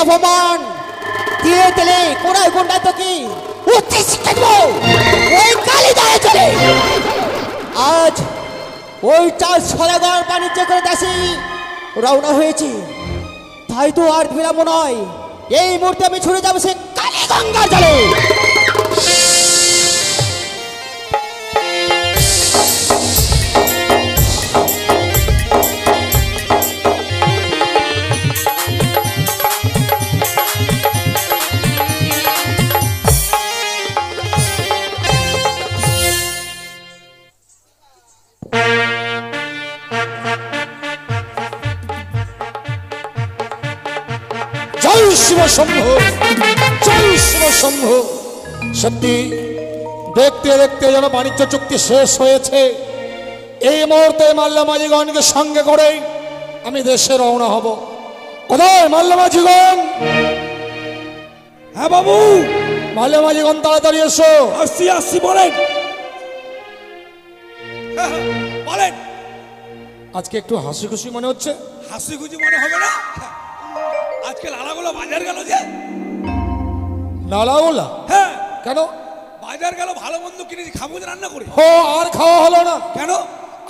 অপমান দিয়ে দিলে কোনায় গুন্ডা তো কি উচ্চ শিক্ষা দেব ওই কালী দাঁড়ে চলে আজ ওই চাল সদাগর বাণিজ্য করে দাসী রওনা হয়েছে তাই তো আর বিলম্ব নয় এই মুহূর্তে আমি ছুটে যাবো সে কালী গঙ্গার জলে সত্যি দেখতে দেখতে যেন বাণিজ্য চুক্তি শেষ হয়েছে এই মুহূর্তে মাল্যমাঝিগণকে সঙ্গে করে আমি দেশে রওনা হব কোথায় মাল্যমাঝিগণ হ্যাঁ বাবু মাল্যমাঝিগণ তাড়াতাড়ি এসো আসছি আসছি বলেন বলেন আজকে একটু হাসি খুশি মনে হচ্ছে হাসি খুশি মনে হবে না আজকে লালাগুলো বাজার গেল যে নালাওলা হ্যাঁ কেন বাজার গেল ভালো মন্দ কিনেছি খাবো রান্না করে ও আর খাওয়া হলো না কেন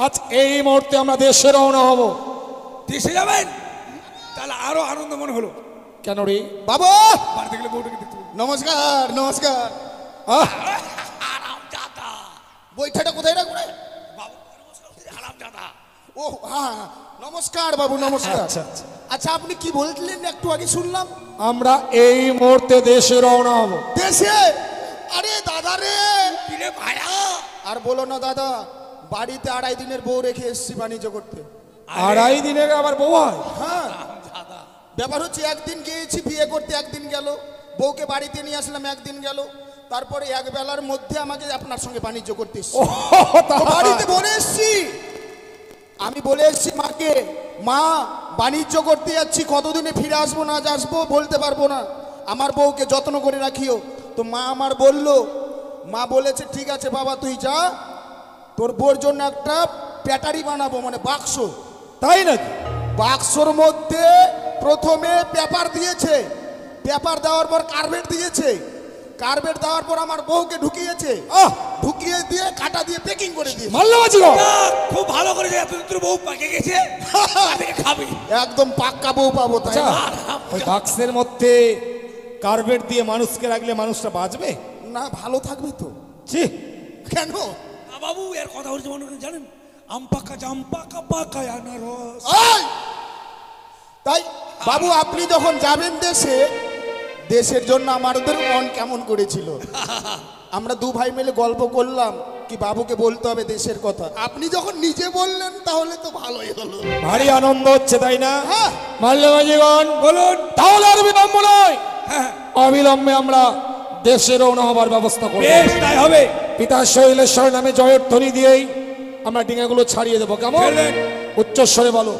আজ এই মুহূর্তে আমরা দেশে রওনা হব দেশে যাবেন তাহলে আরো আনন্দ মনে হলো কেন রে বাবা বাড়িতে গেলে বউটাকে দেখতে নমস্কার নমস্কার আরাম জাদা বইটাটা কোথায় রাখবো রে বাবু আরাম জাদা ও হ্যাঁ নমস্কার বাবু নমস্কার আচ্ছা আচ্ছা আচ্ছা আপনি কি বলছিলেন একটু আগে শুনলাম আমরা এই মুহূর্তে দেশে রওনা হব দেশে আরে দাদা রে কিরে ভাইয়া আর বলো না দাদা বাড়িতে 2.5 দিনের বউ রেখে এসেছি বাণিজ্য করতে 2.5 দিনের আবার বউ হয় হ্যাঁ আরাম জাদা ব্যাপার হচ্ছে একদিন গিয়েছি বিয়ে করতে একদিন গেল বউকে বাড়িতে নিয়ে আসলাম একদিন গেল তারপরে এক বেলার মধ্যে আমাকে আপনার সঙ্গে বাণিজ্য করতে এসেছি তো বাড়িতে বলে এসেছি আমি বলে এসেছি মাকে মা বাণিজ্য করতে যাচ্ছি কতদিনে ফিরে আসবো না আসবো বলতে পারবো না আমার বউকে যত্ন করে রাখিও তো মা আমার বলল মা বলেছে ঠিক আছে বাবা তুই যা তোর বউর জন্য একটা ব্যাটারি বানাবো মানে বাক্স তাই নাকি বাক্সর মধ্যে প্রথমে পেপার দিয়েছে পেপার দেওয়ার পর কার্বেট দিয়েছে কার্বেট দেওয়ার পর আমার বউকে ঢুকিয়েছে ঢুকিয়ে দিয়ে কাটা দিয়ে প্যাকিং করে দিয়েছে মাল্যমাঝিগণ খুব ভালো করে যে তোর বউ পাকে গেছে তাদেরকে খাবি একদম পাক্কা বউ পাবো তাই না? ওই বাক্সের মধ্যে কার্বেট দিয়ে মানুষকে রাখলে মানুষটা বাঁচবে না ভালো থাকবে তো ছি কেন বাবু এর কথা হচ্ছে মনে করেন জানেন আম পাকা জাম পাকা পাকা আনারস এই! তাই বাবু আপনি যখন যাবেন দেশে দেশের জন্য আমাদের মন কেমন করেছিল আমরা দু ভাই মিলে গল্প করলাম কি বাবুকে বলতে হবে দেশের কথা আপনি যখন নিজে বললেন তাহলে তো ভালোই হলো ভারী আনন্দ হচ্ছে তাই না হ্যাঁ মাল্যমাঝিগণ বলুন তাহলে আর বিলম্ব নয় হ্যাঁ অবিলম্বে আমরা দেশে রওনা হবার ব্যবস্থা করব বেশ তাই হবে পিতা শৈলেশ্বর নামে জয়ের ধ্বনি দিয়েই আমরা ডিঙাগুলো ছাড়িয়ে দেবো কেমন ফেলবেন। উচ্চস্বরে বলো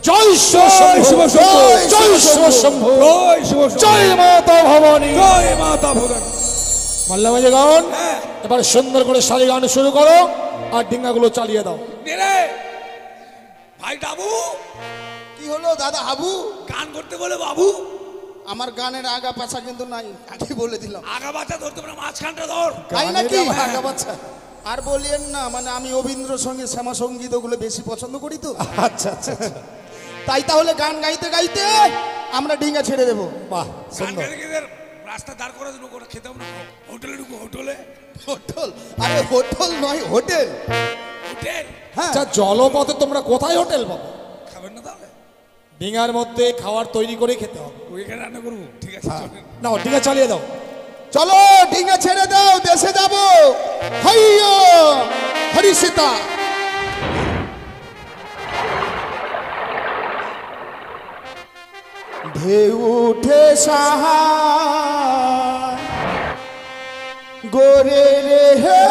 জয় জয় শিব শম্ভু শম্ভু, জয় শিব শম্ভু জয় শিব শম্ভু, জয় মাতা ভবানী জয় মাতা ভবানী মাল্যমাঝিগণ হ্যাঁ এবার সুন্দর করে সারি গান শুরু করো আর ডিঙাগুলো চালিয়ে দাও নেরে ভাই ডাবু কি হলো দাদা হাবু গান করতে বলে বাবু আমার গানের আগা পাছা কিন্তু নাই আগে বলে দিলাম আগা বাচ্চা ধরতে পারে মাঝখানটা ধর তাই নাকি গানের আবার আগা পাছা আর বলিয়েন না মানে আমি রবীন্দ্র সঙ্গে শ্যামা সঙ্গীত ওগুলো বেশি পছন্দ করি তো আচ্ছা আচ্ছা আচ্ছা। তাই তাহলে গান গাইতে গাইতে আমরা ডিঙ্গা ছেড়ে দেবো বাহ গান সুন্দর গাইতে গাইতে রাস্তা দাঁড় করে দেবো করে খেতাম না হোটেলে ঢুকো হোটেলে হোটেল আরে হোটেল নয় হোটেল হোটেল হ্যাঁ আচ্ছা জলপথে তোমরা কোথায় হোটেল পাবো খাবেন না তাহলে ডিঙার মধ্যে খাবার তৈরি করে খেতে হবে ওইখানে রান্না করবো ঠিক আছে চলেন। নাও ডিঙা চালিয়ে দাও চলো ডিঙ্গা ছেড়ে দাও দেশে যাবো হাইয়া হরি সীতা ঢেউ উঠে সাহা গোরে রে হে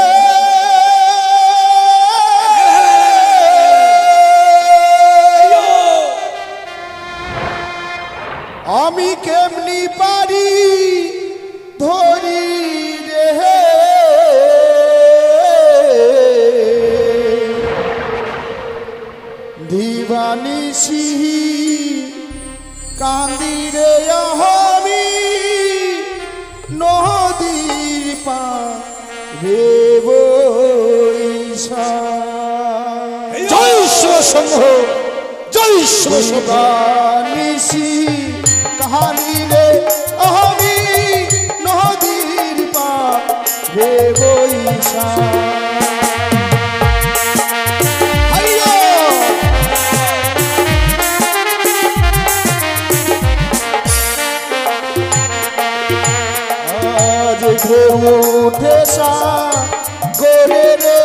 আমি কেমনি পারি ধরি রে হে দিবানিসি কান্দি রে রে বৈশাখ। জয় শিবশম্ভ, জয় শিবশম্ভ। নিশি কাহানি রে আমি নদীর পার রে বৈশাখ। আজ ঢেউ উঠে সাগরে রে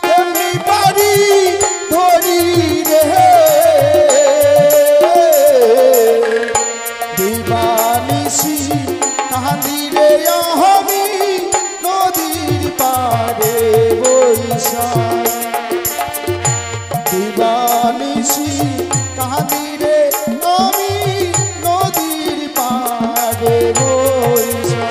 তেমনি বাড়ি ধরি রে দিবানিশি কান্দি রে আমি নদীর পারে বৈশাখ। দিবানিশি কান্দি রে আমি নদীর পারে বৈশাখ।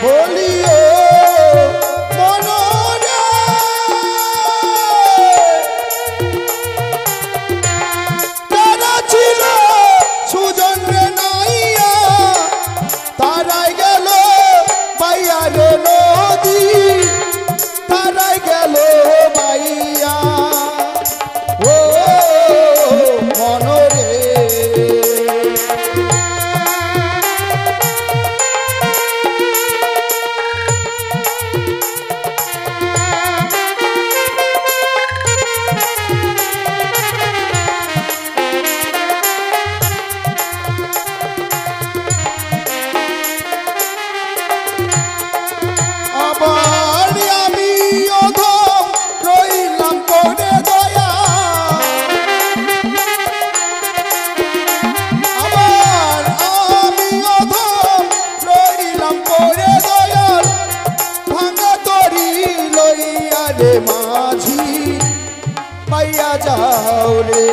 বলিও মনরে তারা ছিল সুজন রে নাইয়া তারাই গেল বাইয়া রে নদী তারাই গেল বাইয়া ও মনরে। আবার আমি অধম রইলাম পড়ে দয়া আবার আমি অধম রইলাম পড়ে দয়াল ভাঙা তরি লইয়া রে মাঝি পাইয়া যাও রে।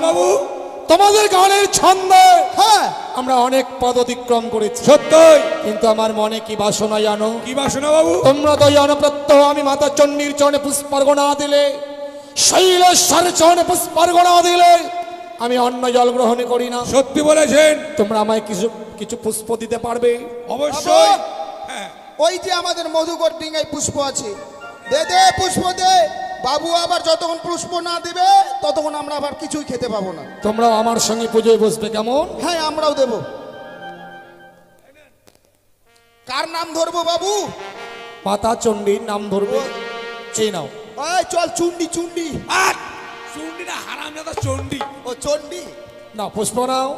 বাবু তোমাদের গানের ছন্দে হ্যাঁ আমরা অনেক পদ অতিক্রম করেছি, সত্যই। কিন্তু আমার মনে কি বাসনা জানো? কি বাসনা বাবু? তোমরা তো জানো প্রত্যহ আমি মাতা চণ্ডীর চরণে পুষ্পার্ঘনা দিলে, শৈলেশ্বরের চরণে পুষ্পার্ঘনা দিলে আমি অন্ন জল গ্রহণ করি না। সত্যি বলেছেন। তোমরা আমায় কিছু কিছু পুষ্প দিতে পারবে? অবশ্যই। হ্যাঁ, ওই যে আমাদের মধুকর ডিঙ্গায় পুষ্প আছে, দে দে পুষ্প দে। বাবু আবার যতক্ষণ পুষ্প না দিবে ততক্ষণ আমরা আবার কিছুই খেতে পাবো না। তোমরাও আমার সঙ্গে পুজোয় বসবে কেমন? হ্যাঁ আমরাও দেব। কার নাম ধরবো বাবু? মাতা চণ্ডীর নাম ধরবে। এই নাও। এই চল চুন্ডি চুন্ডি। আর চণ্ডী না, হারামজাদা চণ্ডী। ও চন্ডী। না পুষ্প নাও।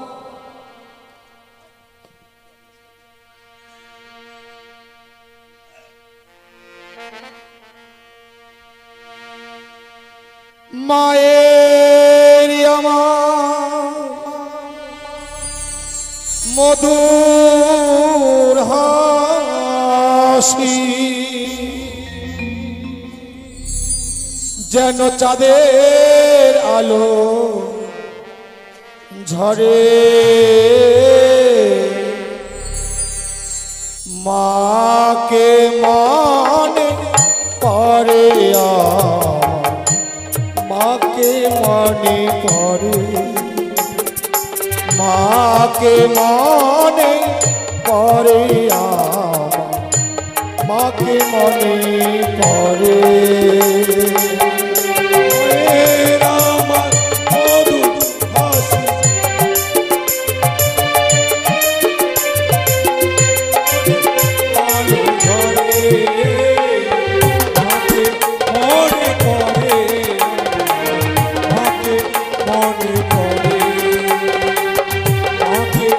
মায়ের আমার মধুর হাসি যেন চাঁদের আলো ঝরে, মাকে মনে পড়ে, মাকে মনে পড়ে, মাকে মনে পড়ে আমার মাকে মনে পড়ে মায়ের আমার মধুর হাসি আলো ঝরে মাকে মনে পড়ে মাকে মনে পড়ে মাকে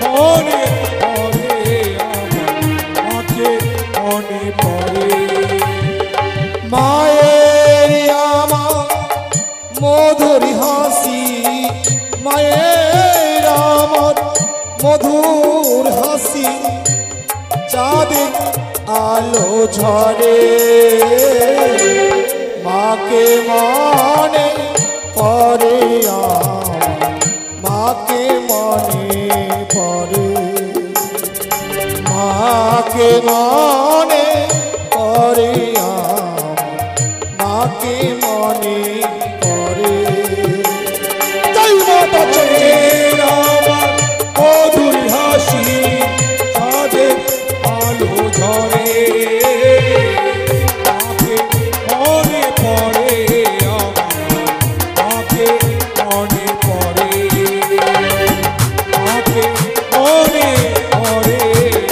মনে পড়ে আমার মাকে মনে পড়ে মায়ের আমার মধুর হাসি মায়ের আমার মধুর হাসি চাঁদের আলো ঝরে মাকে মনে পড়ে আমার মাকে মনে পড়ে মাকে মনে পড়ে আমার মাকে মনে পড়ে জয় মাতা চণ্ডী মায়ের আমার মধুর হাসি চাঁদের আলো ঝরে মাকে মনে পড়ে আমার মাকে মনে পড়ে মাকে মনে পড়ে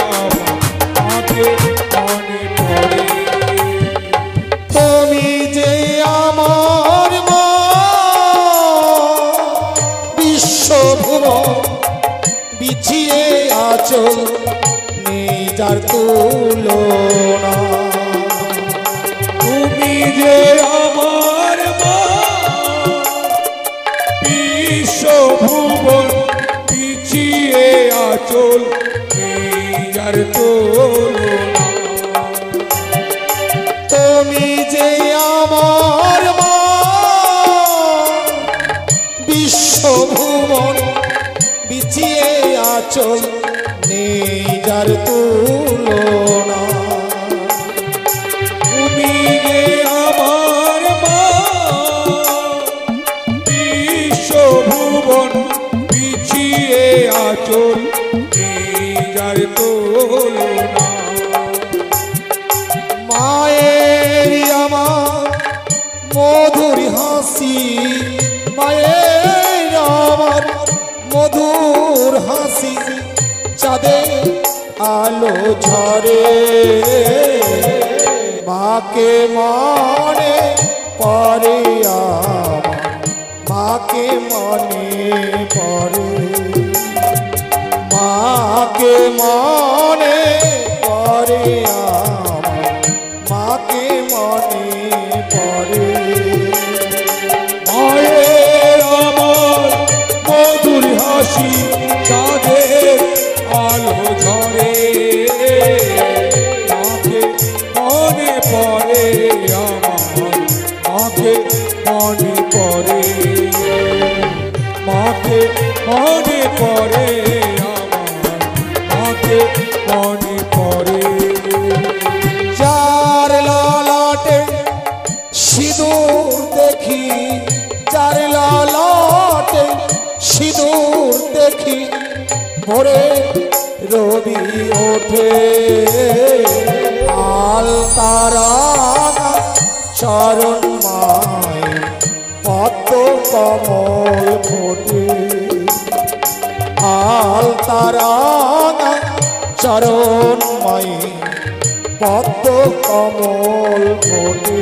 আমার মাকে মনে পড়ে তুমি যে আমার মা বিশ্বভুবন বিছিয়ে আচল নেই যার তুলনা তুমি যে আমার মা বিশ্বভুবন পিছিয়ে আচল যার তুলনা তুমি যে আমার মা বিশ্বভুবন বিছিয়ে আচল নেই যার তুলনা তুমি যে আমার মা বিশ্বভুবন পিছিয়ে আচল যার তুলনা মায়ের আমার মধুর হাসি মায়ের আমার মধুর হাসি চাঁদের আলো ঝরে মাকে মনে পড়ে আমার মাকে মনে পড়ে মাকে মনে পড়ে আমার মাকে মনে পড়ে মায়ের আমার মধুর হাসি চাঁদের আলো ঝরে মাকে মনে পড়ে আমার মাকে মনে পড়ে মাকে মনে পড়ে আমার মাকে মনে পড়ে যার লালাটে সিঁদুর দেখি যার লালাটে সিঁদুর দেখি ভোরে রবি ওঠে আল তারা চরণ মায় পদ্ম কমল ফোটে আল তারা চরণ মায় পদ্ম কমল ফোটে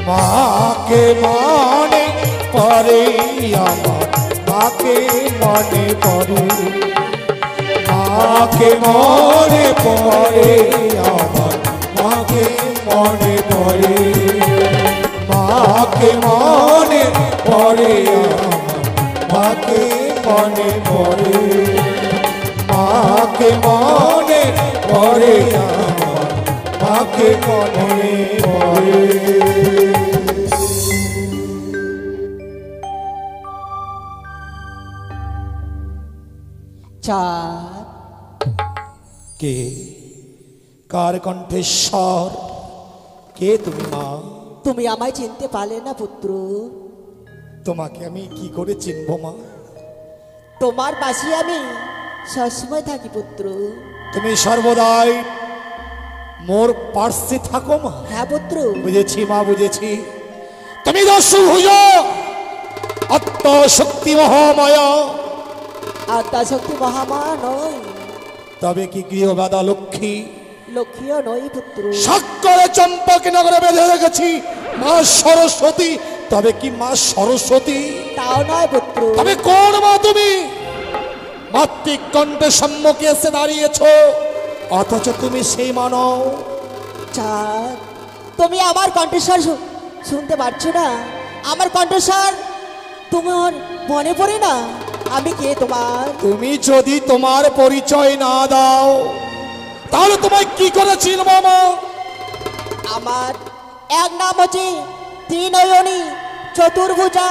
মাকে মনে পড়ে আমার মাকে মনে পড়ে মাকে মনে পড়ে আমার মাকে মনে পড়ে মাকে মনে পড়ে আমার মাকে মনে পড়ে মাকে মনে পড়ে আমার তোমাকে মনে পড়ে। চাঁদ, কে, কার কণ্ঠেশ্বর, কে তুমি মা? তুমি আমায় চিনতে পারলে না পুত্র? তোমাকে আমি কি করে চিনবো মা? তোমার পাশে আমি সবসময় থাকি পুত্র। তুমি সর্বদাই মোর পার্শ্বে থাকো মা। হ্যাঁ পুত্র। বুঝেছি মা, বুঝেছি। তুমি দস্যুভুজ, আত্মশক্তি মহামায়া। আত্মাশক্তি মহামা নয়, তবে কি গৃহবাদা লক্ষ্মী? লক্ষ্মীও নয় পুত্র। সাক্ষরে চম্পাকে নগরে বেঁধে রেখেছি মা সরস্বতী। তবে কি মা সরস্বতী? তাও নয় পুত্র। তবে কোন মা তুমি? মাতৃক কণ্ঠের সম্মুখে এসে দাঁড়িয়েছ, অথচ তুমি সেই মানো। চাঁদ, তুমি আমার কণ্ঠস্বর শুনতে পারছো না? আমার কণ্ঠস্বর তোমার মনে পড়ে না আমি কে তোমার? তুমি যদি তোমার পরিচয় না দাও তাহলে তোমায় কি করে চিনবো মা? আমার এক নাম হচ্ছে ত্রিনয়নী চতুর্ভুজা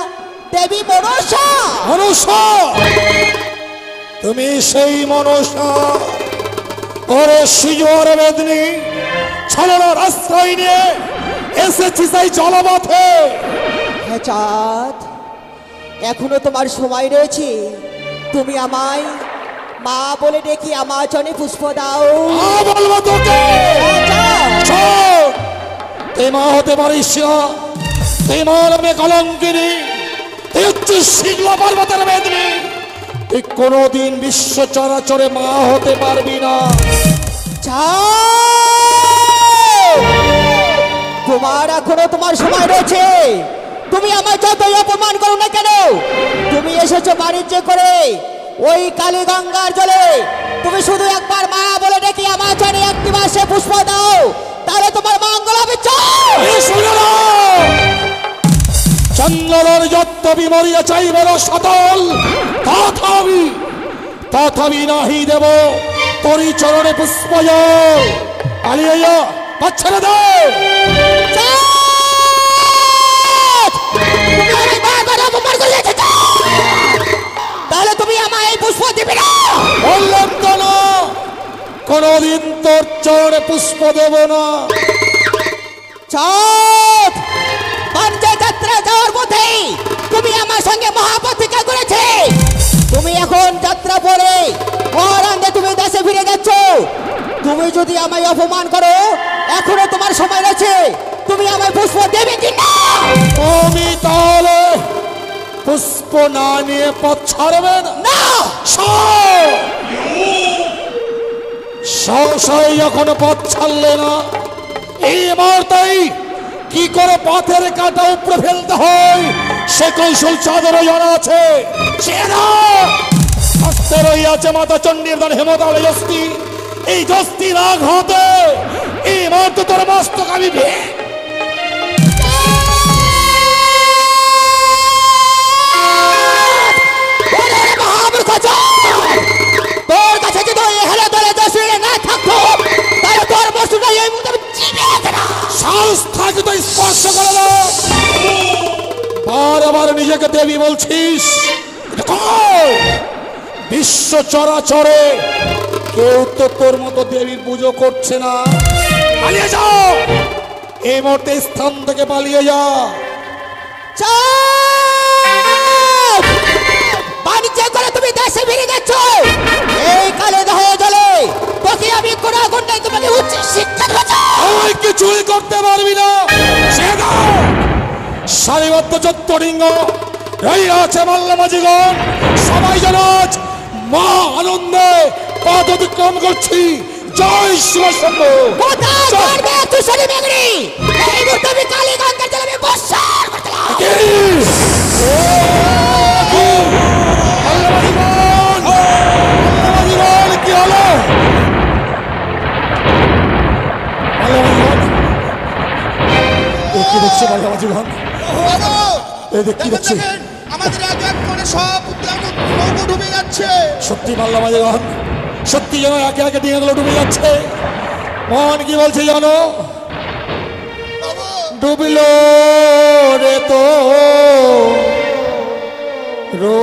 দেবী মনসা। মনসা, তুমি সেই মনসা? ওরে সুজোর বেদনি ছলনার আশ্রয় নিয়ে এসেছি সেই জলপথে। হ্যাঁ চাঁদ, এখনো তোমার সময় রয়েছে। তুমি আমায় মা বলে ডেকে আমার চরণে পুষ্প দাও। মা বলবো তোকে? হ্যাঁ, চাঁদ। শোন, তুই মা হতে পারিস না। তুই মা নামে কলঙ্কিনী, তুই হচ্ছিস শিখলা পর্বতের বেদনি। তুই কোনোদিন বিশ্ব চরাচরে মা হতে পারবি না। চাঁদ, তোমার এখনো তোমার সময় রয়েছে। তুমি আমার যতই অপমান করো না কেন, তুমি এসেছো বাণিজ্য করে ওই কালী গঙ্গার জলে। তুমি শুধু একবার মা বলে ডেকে আমার চরণে একটি মাসে পুষ্প দাও, তাহলে তোমার মঙ্গল হবে। চন্দ্রর যত বিমরিয়া চাইবে সতল, তথাপি তথাপি নাহি দেব তোরি চরণে পুষ্প জল। পালিয়ে যা, পাচ্ছেন দে। তাহলে তুমি আমায় এই পুষ্প দিবে না? বললাম তো না, কোনদিন তোর চরণে পুষ্প দেব না। চাঁদ, বাণিজ্য যাত্রা যাওয়ার পথে তুমি আমার সঙ্গে মহাপ্রতিজ্ঞা করেছে। তুমি এখন যাত্রা পরে মহারাঙ্গে তুমি দেশে ফিরে যাচ্ছ। তুমি যদি আমায় অপমান করো, এখনো তোমার সময় রয়েছে। তুমি আমায় পুষ্প দেবে কি না? তুমি তাহলে পুষ্প না নিয়ে পথ ছাড়বে না? সংশয় যখন পথ ছাড়লে না, এই মুহূর্তেই কি করে পথের কাঁটা উপরে ফেলতে হয় সে কৌশল চাঁদেরও জানা আছে। হস্তে রইয়াছে মাতা চণ্ডীর দান হেমতালে যস্তি। এই যস্তির আঘাতে এই মুহূর্তে তোর মস্তক আমি তোর কাছে যদি ওই হেলে দলে দশে না থাকতো, তাহলে তোর বস্তুটা এই মুহূর্তে আমি চিবিয়ে খেতাম। সাহস থাকে তো স্পর্শ করে না। বারবার নিজেকে দেবী বলছিস, বিশ্ব চরাচরে কেউ তো তোর মতো দেবীর পুজো করছে না। পালিয়ে যাও, এই মুহূর্তে স্থান থেকে পালিয়ে যা। বাণিজ্য করে তুমি দেশে ফিরে যাচ্ছ, এই কালে দেহ জলে তোকে আমি কোন ঘন্টায় তোমাকে উচ্চ শিক্ষা দেবো। আমি কিছুই করতে পারবি না। সারিবদ্ধ চত্বরিঙ্গ রইয়াছে মাল্লামাজিগণ, সবাই যেন আজ মা আনন্দে পথ অতিক্রম করছি। জয় শিব শম্ভু। কোথায় করবে তুই শনি মেঘরি? এই মুহূর্তে আমি কালী গঙ্গার জলে আমি বর্ষণ করতেলাম। মাল্লামাজিগণ, কি হলো? কি দেখছি মাল্লামাজিগণ? কি দেখছি? আমাদের এক এক করে সব নৌকো ডুবে যাচ্ছে। সত্যি মাল্লামাজিগণ, সত্যি যেন একে একে ডিঙাগুলো ডুবে যাচ্ছে। মন কি বলছে জানো? বাবু ডুবিল রে তো রো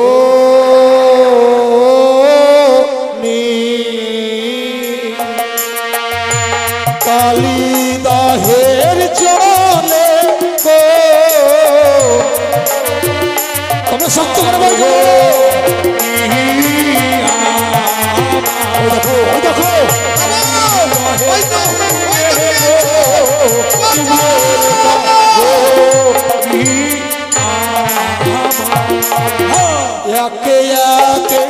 কালিদাহের জলে গো, তোমরা শক্ত করে বলছো। দেখো একে একে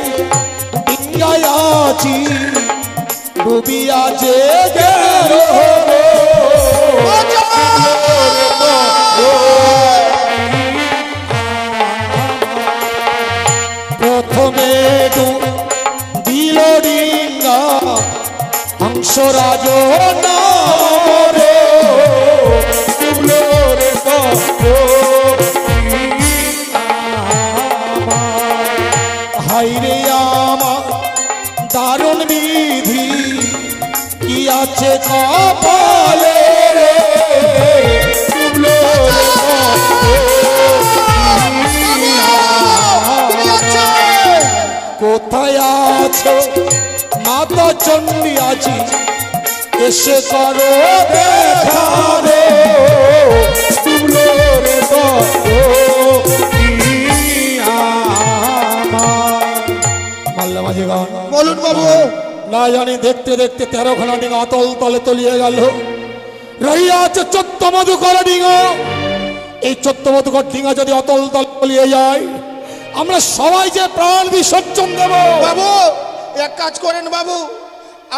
ডিঙ্গায়াছি ডুবিয়া যে গেল প্রথমে দিল ডিঙ্গা হংসরাজ নামরে হাইরে আমার দারুণ বিধি কি আছে কপালে রে কোথায় আছো মাতা চণ্ডী আছি এসে করো দেখা রে মাল্লা মাঝি গান বলুন বাবু। না জানি দেখতে দেখতে 13খানা ডিঙা অতল তলে তলিয়ে গেল। রহিয়া আছে 14 মধুকর ডিঙা। এই 14 মধুকর ডিঙা যদি অতল তলে তলিয়ে যায় আমরা সবাই যে প্রাণ বিসর্জন দেব। বাবু এক কাজ করেন বাবু,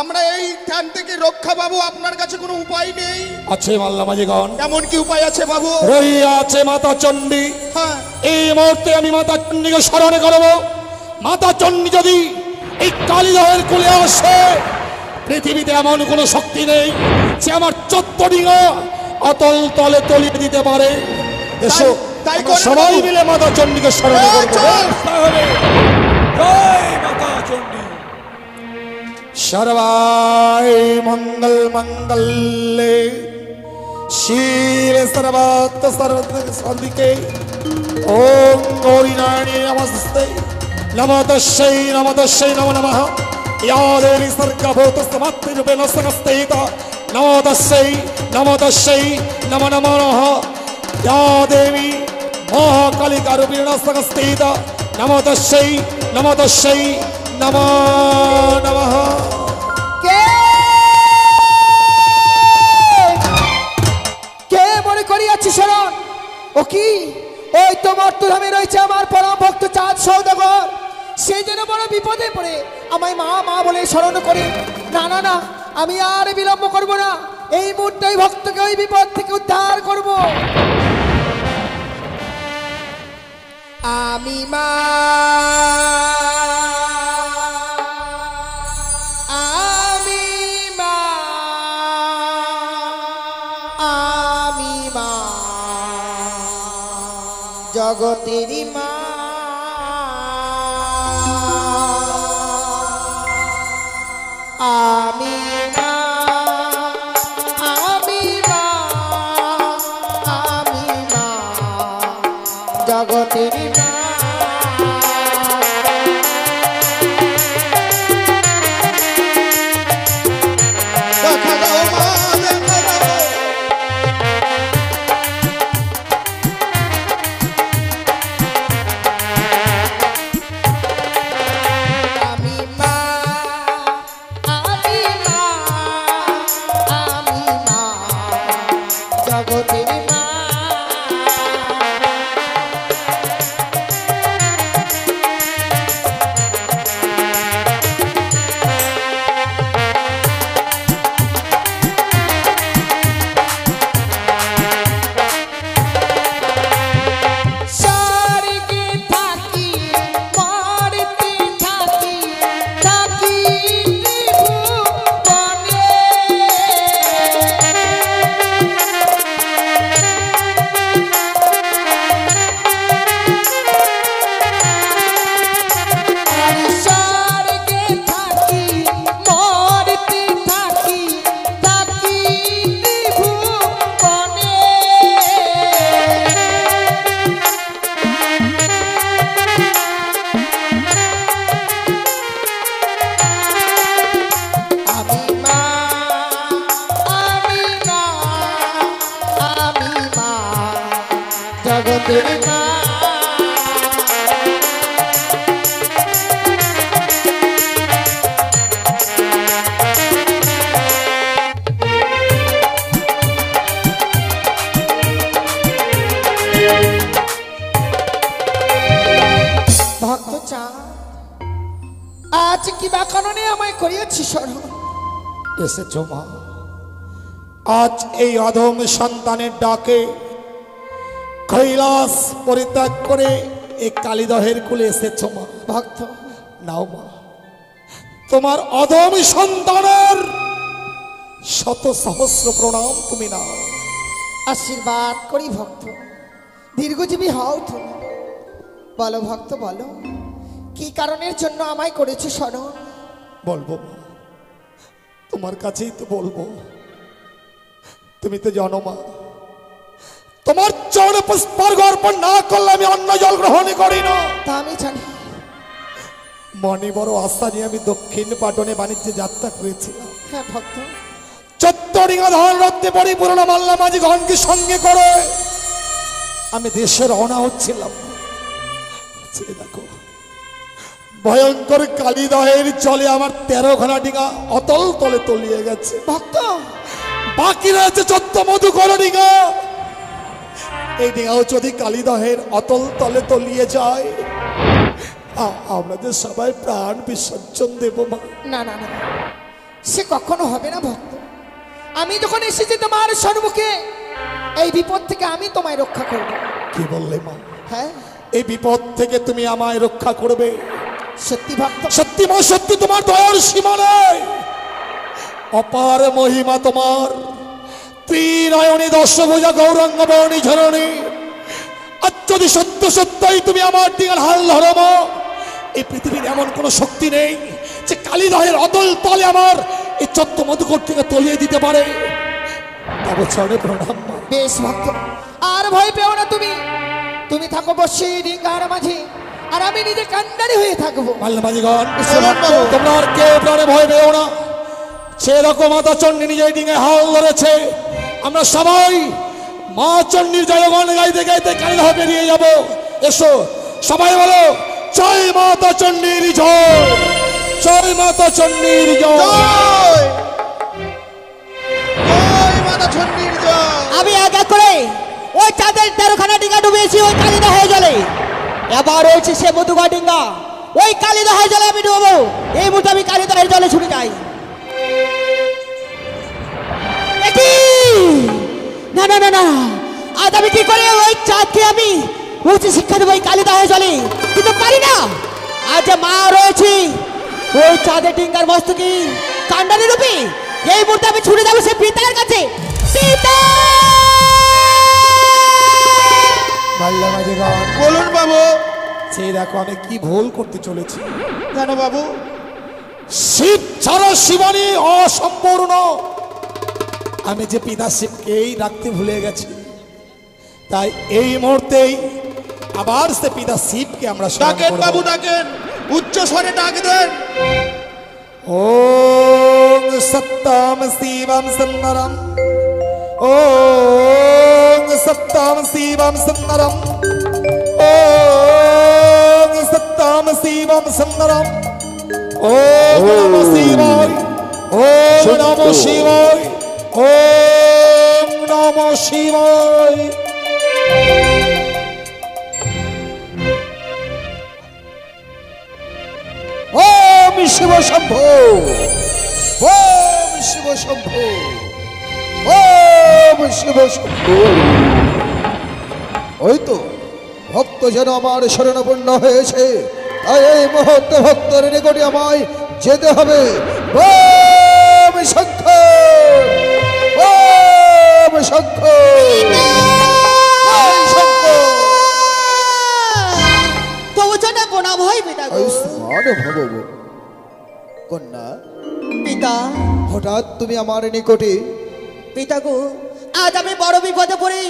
আমরা এই ধ্যান থেকে রক্ষা পাবো, আপনার কাছে কোনো উপায় নেই? আছে মাল্লা মাঝি গান। এমন কি উপায় আছে বাবু? রহিয়া আছে মাতা চণ্ডী। হ্যাঁ এই মুহূর্তে আমি মাতা চণ্ডীকে স্মরণ করব। মাতা চণ্ডী যদি এই কালিদাহের কোলে আসে, পৃথিবীতে এমন কোনো শক্তি নেই যে আমার 14 ডিঙা অতল তলে তলিয়ে দিতে পারে। এসো তাই আমরা করেন সবাই বাবু। মিলে মাতা চণ্ডীকে স্মরণ এই করব। চল। তাহলে জয় মাতা চণ্ডী। सर्वाय मंगल मंगल्ये शिवे सर्वात् सर्वसाधिके ओम गौरी नारायणी नमस्ते नमो तस्यै नमो नमः या देवी सर्गभूतस्तमात्रिरूपेण संस्थिता नमो तस्यै नमो नमः या देवी महाकालिकारूपेण संस्थिता नमो तस्यै नमो नमः। কে মনে করিয়াছি শরণ? ও কি ওই তো মর্তধামে রয়েছে আমার পরম ভক্ত চাঁদ সৌদাগর। সে যেন বড় বিপদে পড়ে আমায় মা মা বলে স্মরণ করে। না না না, আমি আর বিলম্ব করব না, এই মুহূর্তে ওই ভক্তকে ওই বিপদ থেকে উদ্ধার করব। আমি মা জগতেরই মা। আমি মা জগতেরই মা। দেখা দাও মা, দেখা দাও। তুমি মা। ভক্ত চা আজ কি বা কারণে আমায় করিয়েছি স্মরণ? এসেছ মা, আজ এই অধম সন্তানের ডাকে কৈলাস পরিত্যাগ করে এই কালীদহের কুলে এসেছ মা। ভক্ত নাও মা, তোমার অধম সন্তানের শত সহস্র প্রণাম তুমি নাও। আশীর্বাদ করি ভক্ত, দীর্ঘজীবী হও তুমি। বলো ভক্ত বলো, কি কারণের জন্য আমায় করেছো স্মরণ? বলবো মা, তোমার কাছেই তো বলবো। তুমি তো জানো মা, তোমার চরণে পুষ্পার্ঘ অর্পণ না করলে আমি অন্য জল গ্রহণ করি না। তা আমি জানি। মনে বড় আশা নিয়ে আমি দক্ষিণ পাটনে বাণিজ্যে যাত্রা করেছিলাম। হ্যাঁ ভক্ত, চত্বরিঙা ধান রত্নে পরিপূর্ণ মাল্লা মাঝি গণকে সঙ্গে করে আমি দেশে রওনা হচ্ছিলাম। ছেড়ে দেখো, ভয়ঙ্কর কালীদহের চলে আমার 13 খানা ডিঙা অতল তলে তলিয়ে গেছে। ভক্ত বাকি রয়েছে 14 মধুকর ডিঙা। এই ডিঙাও যদি কালীদহের অতল তলে তলিয়ে যায়, আমরা যে সবাই প্রাণ বিসর্জন দেব মা। না না না, সে কখনো হবে না ভক্ত। আমি যখন এসেছি তোমার সম্মুখে, এই বিপদ থেকে আমি তোমায় রক্ষা করব। কি বললে মা? হ্যাঁ এই বিপদ থেকে তুমি আমায় রক্ষা করবে? সত্যি ভক্ত, সত্যি মা, সত্যি তোমার দয়ার সীমা নেই। অপার মহিমা তোমার, ত্রিনয়নী দশভুজা গৌরাঙ্গ বর্ণী ঝরণী। আর যদি সত্য সত্যই তুমি আমার ডিঙার হাল ধরো মা, এই পৃথিবীর এমন কোন শক্তি নেই যে কালীদহের অতল তলে আমার এই 14 মধুকর থেকে তলিয়ে দিতে পারে। তব চরণে প্রণাম মা। বেশ ভক্ত, আর ভয় পেও না তুমি। তুমি থাকো বসে ডিঙ্গার মাঝে, আর আমি নিজে কান্ডারি হয়ে থাকবো। মাল্লামাজিগণ, তোমরা আর কেউ প্রাণে ভয় পেও না। সেরকম মাতা চণ্ডী নিজেই ডিঙে হাল ধরেছে। আমরা সবাই মা চণ্ডীর জয়গান গাইতে গাইতে কালীদহ বেরিয়ে যাব। এসো সবাই বলো, জয় মাতা চণ্ডীর জয়, জয় মাতা চণ্ডীর জয়। আমি এক এক করে ওই চাঁদের 13 খানা ডিঙ্গা ডুবিয়েছি ওই কালীদহের জলে। এবার রয়েছে সে মধুকর ডিঙ্গা, ওই কালীদহের জলে আমি ডুববো। এই মুহূর্তে আমি কালীদহের জলে ছুটে যাই। না না না না, আজ আমি কি করে ওই চাঁদকে আমি উচ্চ শিক্ষা দেবো ওই কালীদহের জলে? কিন্তু পারি না। আজ যে মা রয়েছে ওই চাঁদের ডিঙ্গার মস্তকি কান্ডারি রূপী, এই মুহূর্তে আমি ছুটে যাবো সে পিতার কাছে। পিতা! মাল্লামাজিগণ, বলুন বাবু। সেই দেখো আমি কি ভুল করতে চলেছি। কেন বাবু? শিব ছাড়া শিবানী অসম্পূর্ণ। আমি যে পিতা শিবকেই ডাকতে ভুলে গেছি, তাই এই মুহূর্তেই আবার সে পিতা শিবকে আমরা স্মরণ ডাকেন করব। বাবু, ডাকেন, উচ্চ স্বরে ডাক দেন। ওম সত্তাম শিবম সুন্দরম, ওম সত্তাম শিবম সুন্দরম, ওম সত্তাম শিবম সুন্দরম, ওম নমঃ শিবায়, ওম নমঃ শিবায়, ওম নমঃ শিবায়। ওম শিব শম্ভো, ওম শিব শম্ভো, ওম শিব শম্ভো। ওই তো ভক্ত যেন আমার শরণাপন্ন হয়েছে, তাই এই মুহূর্তে ভক্তের নিকটে আমায় যেতে হবে। ওম শঙ্খ, ওম শঙ্খ, ওম শঙ্খ। তবু জানা প্রণাম হয় পিতা গো। আয়ুষ্মান ভব। কন্যা, পিতা, হঠাৎ তুমি আমার নিকটে? পিতা গো, আজ আমি বড় বিপদে পড়ি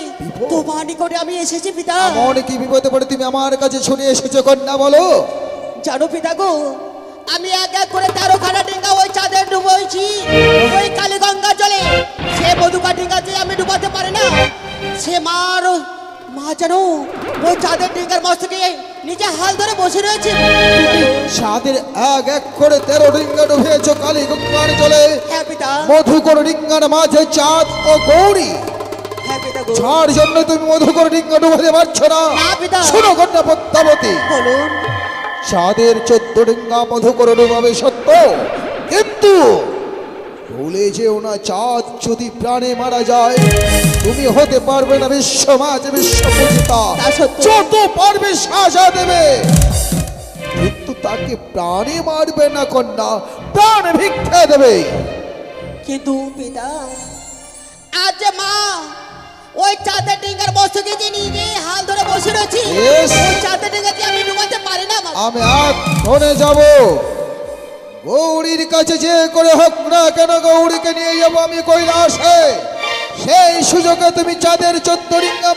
তোমার নিকটে আমি এসেছি পিতা। এমন কি বিপদে পড়ে তুমি আমার কাছে শুনে এসেছো কন্যা, বলো? জানো পিতা গো, আমি এক এক করে 13 খানা ডিঙ্গা ওই চাঁদের ডুবইছি ওই কালী গঙ্গার জলে। সে মধুকর ডিঙ্গা যে আমি ডুবাতে পারি না, সে মার মা জানো ওই চাঁদের ডিঙ্গার মস্তকে নিজে হাল ধরে বসে রয়েছে। সাদের এক এক করে 13 ডিঙ্গা ডুবেছ কালী গঙ্গার জলে। হ্যাঁ পিতা, মধুকর ডিঙ্গার মাঝে চাঁদ ও গৌরী। হ্যাঁ পিতা গো। যার জন্য তুমি মধুকর ডিঙ্গা ডুবাতে পারছো না। না পিতা। শোনো কন্যা পদ্মাবতী, বলুন। চাঁদের 14 ডিঙ্গা মধুকর ডুবাবে সত্য, কিন্তু ভুলে যেও না চাঁদ যদি প্রাণে মারা যায় তুমি হতে পারবে না বিশ্বমাজ বিশ্বপূজিতা। তা সত্য। যত পারবে সাজা দেবে, কিন্তু তাকে প্রাণে মারবে না কন্যা, প্রাণ ভিক্ষা দেবে। কিন্তু পিতা, আজ যে মা ওই চাঁদের ডিঙ্গার মস্তকে যে নিজে হাল ধরে বসে রয়েছে, Yes. ওই চাঁদের ডিঙ্গাকে আমি ডুবাতে পারি না মা। আমি এক্ষণে যাব গৌরীর কাছে, যে করে হোক না কেন গৌরীকে নিয়ে যাবো আমি কৈলাসে। সেই সুযোগে তুমি চাঁদের 14 ডিঙ্গা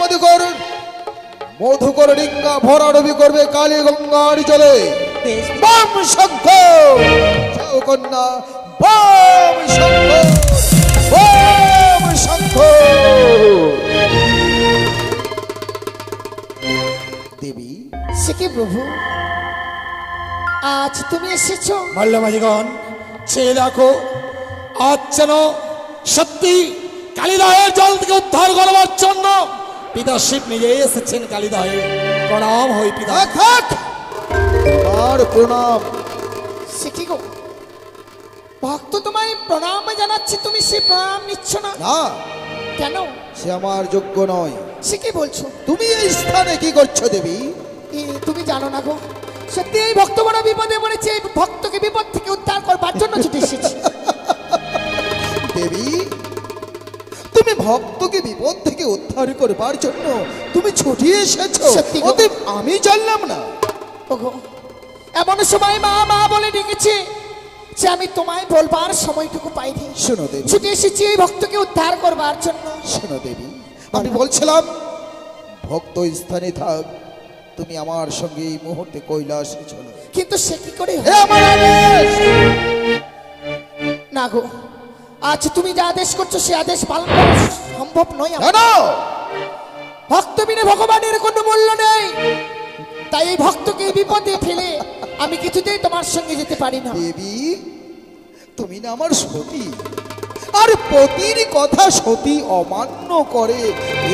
মধুকর ডিঙ্গা ভরাডুবি করবে কালী গঙ্গার জলে। বেশ। বাম শঙ্খ যাও কন্যা, বাম শঙ্খ, বাম শঙ্খ। দেবী, সে কি প্রভু, আজ তুমি এসেছো? মাল্যমাজিগণ, চেয়ে দেখো, আজ যেন সত্যি কালিদাহের জল থেকে উদ্ধার করবার জন্য পিতা শিব নিজে এসেছেন কালিদাহে। প্রণাম হই পিতা। থাক থাক, আর প্রণাম। সে কি গো, ভক্ত তোমায় প্রণাম জানাচ্ছে, তুমি সে প্রণাম নিচ্ছ না না, কেন? সে আমার যোগ্য নয়। সে কি বলছো? তুমি এই স্থানে কি করছো দেবী? তুমি জানো না গো, সত্যি এই ভক্ত বড় বিপদে পড়েছে, এই ভক্তকে বিপদ থেকে উদ্ধার করবার জন্য ছুটে এসেছি। দেবী, তুমি ভক্তকে বিপদ থেকে উদ্ধার করবার জন্য তুমি ছুটে এসেছো? সত্যি গো। অতএব আমি জানলাম না। ওগো, এমন সময় মা মা বলে ডেকেছে যে আমি তোমায় বলবার সময়টুকু পাইনি। শোনো দেবী, ছুটে এসেছি এই ভক্তকে উদ্ধার করবার জন্য। শোনো দেবী, আমি বলছিলাম ভক্ত স্থানে থাক, তুমি আমার সঙ্গে এই মুহূর্তে কৈলাসে চলো। কিন্তু সে কি করে হয়? হে আমার আদেশ! না গো, আজ তুমি যে আদেশ করছো সে আদেশ পালন করা সম্ভব নয় আমার। কেন? ভক্ত বিনে ভগবানের কোনো মূল্য নেই, তাই এই ভক্তকে এই বিপদে ফেলে আমি কিছুতেই তোমার সঙ্গে যেতে পারি না। দেবী, তুমি না আমার সতী, আর পতির কথা সতী অমান্য করে,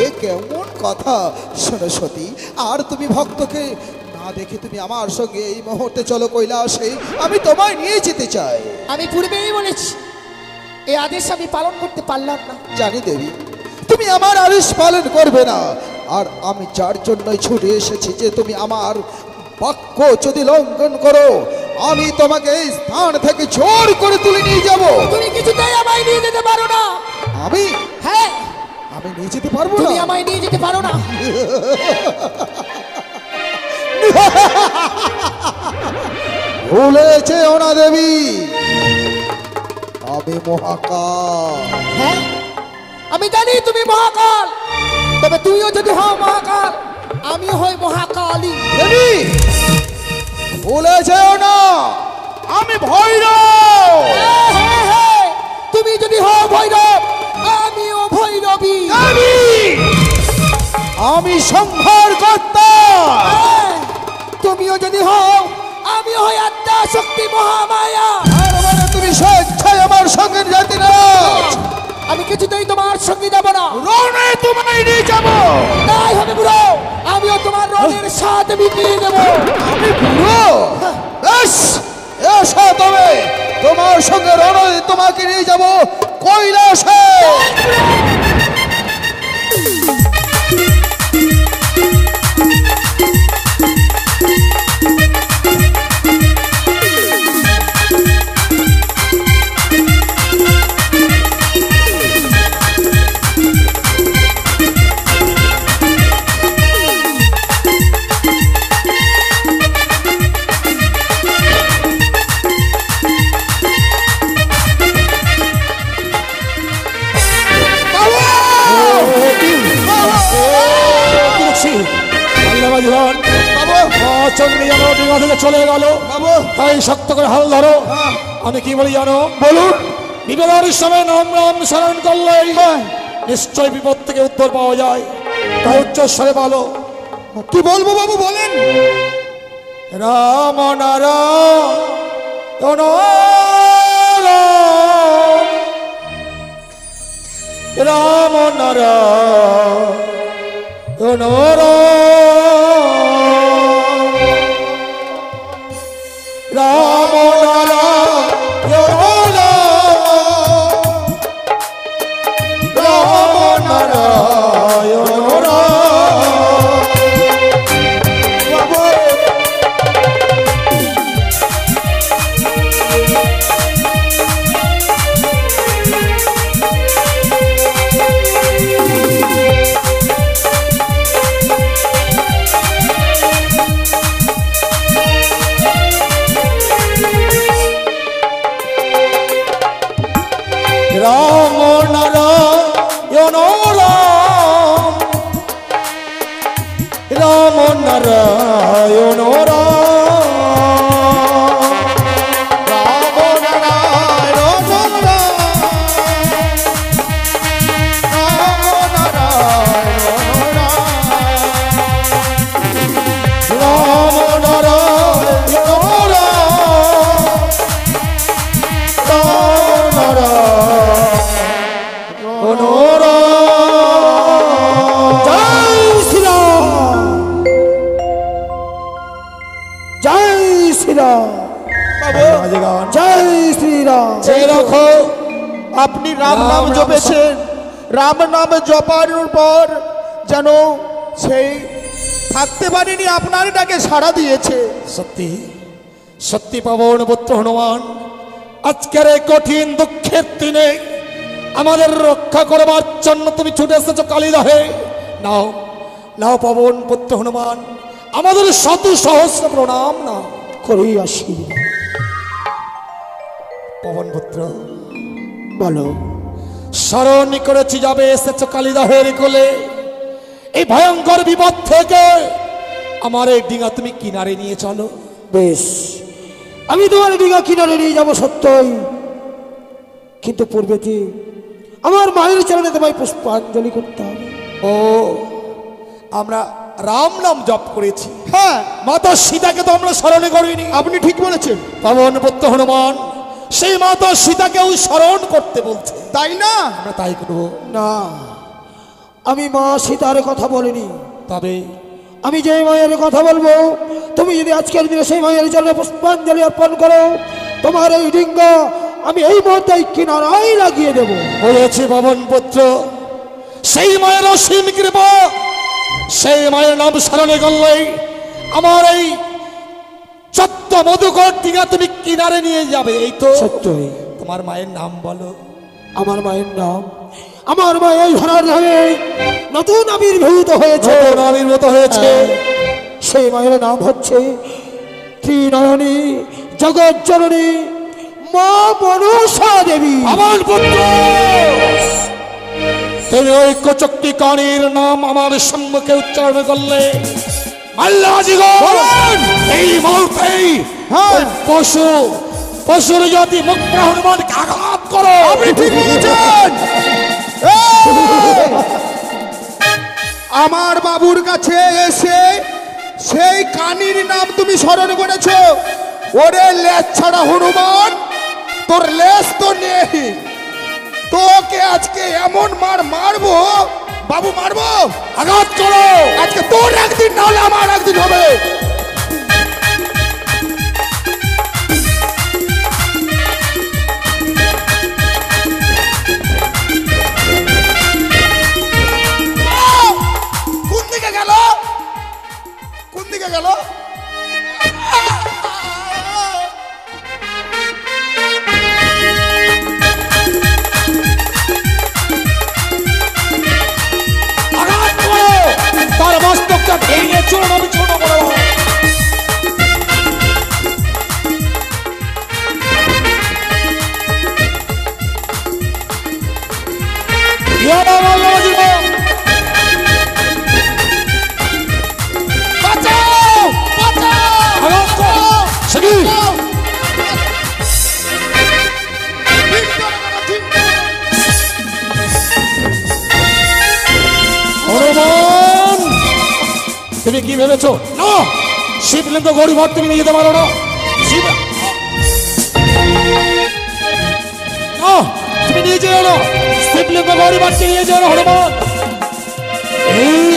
এ কেমন কথা? শোনো সতী, আর তুমি ভক্তকে না দেখে তুমি আমার সঙ্গে এই মুহূর্তে চলো কৈলাসে, আমি তোমায় নিয়ে যেতে চাই। আমি পূর্বেই বলেছি এই আদেশ আমি পালন করতে পারলাম না। জানি দেবী, তুমি আমার আদেশ পালন করবে না, আর আমি যার জন্যই ছুটে এসেছি যে তুমি আমার বাক্য যদি লঙ্ঘন করো আমি তোমাকে এই স্থান থেকে জোর করে তুলে নিয়ে যাব। তুমি কিছুতেই আমায় নিয়ে যেতে পারো না। আমি হ্যাঁ, আমি নিয়ে যেতে পারবো তুমি না। আমায় নিয়ে যেতে পারো না। ভুলেছে ওনা দেবী, আমি মহাকাল। হ্যাঁ, আমি জানি তুমি মহাকাল, তবে তুইও যদি হও মহাকাল আমি হই মহাকালী। দেবী, ভুলেছে না, আমি ভৈরব। হ্যাঁ, হ্যাঁ, হ্যাঁ, তুমি যদি হও ভৈরব আমিও ভৈরবী। আমি সংহার কর্তা। হ্যাঁ, তুমিও যদি হও আমি হই আত্মা শক্তি মহামায়া। আর মানে তুমি স্বেচ্ছায় আমার সঙ্গে যেতে না। আমি কিছুতেই তোমার সঙ্গে যাব না। রণে তোমায় নিয়ে যাব। তাই হবে বুড়ো, আমিও তোমার রঙের সাথে মিটিয়ে দেব। আমি বুড়ো? বেশ, এসো তবে তোমার সঙ্গে রণে তোমাকে নিয়ে যাব কৈলাসে। চলে গেল, তাই শক্ত করে হাল ধরো। আমি কি বলি জানো? বলুন। বিপদের সময় নাম নাম স্মরণ করলে নিশ্চয় বিপদ থেকে উত্তর পাওয়া যায়। তাই উচ্চস্বরে বলো। কি বলবো বাবু বলেন? রাম নারায়ণ রাম নারায়ণ রাম নারায়ণ রাম নারায়ণ রাম নারায়ণ রাম নারায়ণ জয় শ্রীরাম। জয় রাখো। আপনি রাম নাম রাম নাম জপেছেন, রাম নাম জপানোর পর যেন সেই থাকতে পারেনি, আপনার ডাকে সাড়া দিয়েছে। সত্যি সত্যি পাবন পুত্র হনুমান, আজকের এই কঠিন দুঃখের দিনে আমাদের রক্ষা করবার জন্য তুমি ছুটে এসেছো কালিদহে। নাও নাও পাবন পুত্র হনুমান, আমাদের শত সহস্র প্রণাম নাও। করি আসি। পবন পুত্র বলো। স্মরণ করেছি যাবে এসেছো কালিদহের কোলে, এই ভয়ঙ্কর বিপদ থেকে আমার এই ডিঙা তুমি কিনারে নিয়ে চলো। বেশ, আমি তোমার ডিঙা কিনারে নিয়ে যাবো সত্যই, কিন্তু পূর্বেতে আমার মায়ের চরণে তোমায় পুষ্পাঞ্জলি করতে হবে। ও, আমরা রাম নাম জপ করেছি, হ্যাঁ মাতা সীতাকে তো আমরা স্মরণে করিনি। আপনি ঠিক বলেছেন। পবন পুত্র হনুমান সেই মাতা সীতাকেও স্মরণ করতে বলছে, তাই না? আমরা তাই করবো। না, আমি মা সীতার কথা বলিনি, তবে আমি যে মায়ের কথা বলবো, তুমি যদি আজকের দিনে সেই মায়ের চরণে পুষ্পাঞ্জলি অর্পণ করো, তোমার এই ডিঙ্গা আমি এই মুহূর্তে কিনারায় লাগিয়ে দেবো। বলেছি পবন পুত্র, সেই মায়ের অসীম কৃপা, সেই মায়ের নাম স্মরণে করলেই আমার এই সত্য মধুকর টিকা তুমি কিনারে নিয়ে যাবে। এই তো সত্যই। তোমার মায়ের নাম বলো। আমার মায়ের নাম, আমার মা এই ধরার নামে নতুন আবির্ভূত হয়েছে, নতুন আবির্ভূত হয়েছে। সেই মায়ের নাম হচ্ছে ত্রিনয়নী জগৎ জননী মা মনসা দেবী। আমার পুত্র, তুমি ওই কচক্তি কাণীর নাম আমার সম্মুখে উচ্চারণ করলে এই মুহূর্তেই ওই পশুর জাতি মুক্ত হনুমানকে আঘাত করো। আপনি ঠিক বলেছেন। আমার বাবুর কাছে এসে সেই কানির নাম তুমি স্মরণ করেছো। ওরে লেজ ছাড়া হনুমান, তোর লেজ তো নেই, তোকে আজকে এমন মারবো বাবু, মারবো, আঘাত করো। আজকে তোর একদিন না হলে আমার একদিন হবে। কোন দিকে গেল, কোন দিকে গেল? তার মস্তকটা ভেঙে চূর্ণ বিচূর্ণ করো। তুমি কি ভেবেছো? না, শিবলিঙ্গ গৌরীঘাট তুমি নিয়ে যেতে পারো না। শিব না, তুমি নিয়ে যেও না, শিবলিঙ্গ গৌরীঘাটকে নিয়ে যেও না হনুমান। এই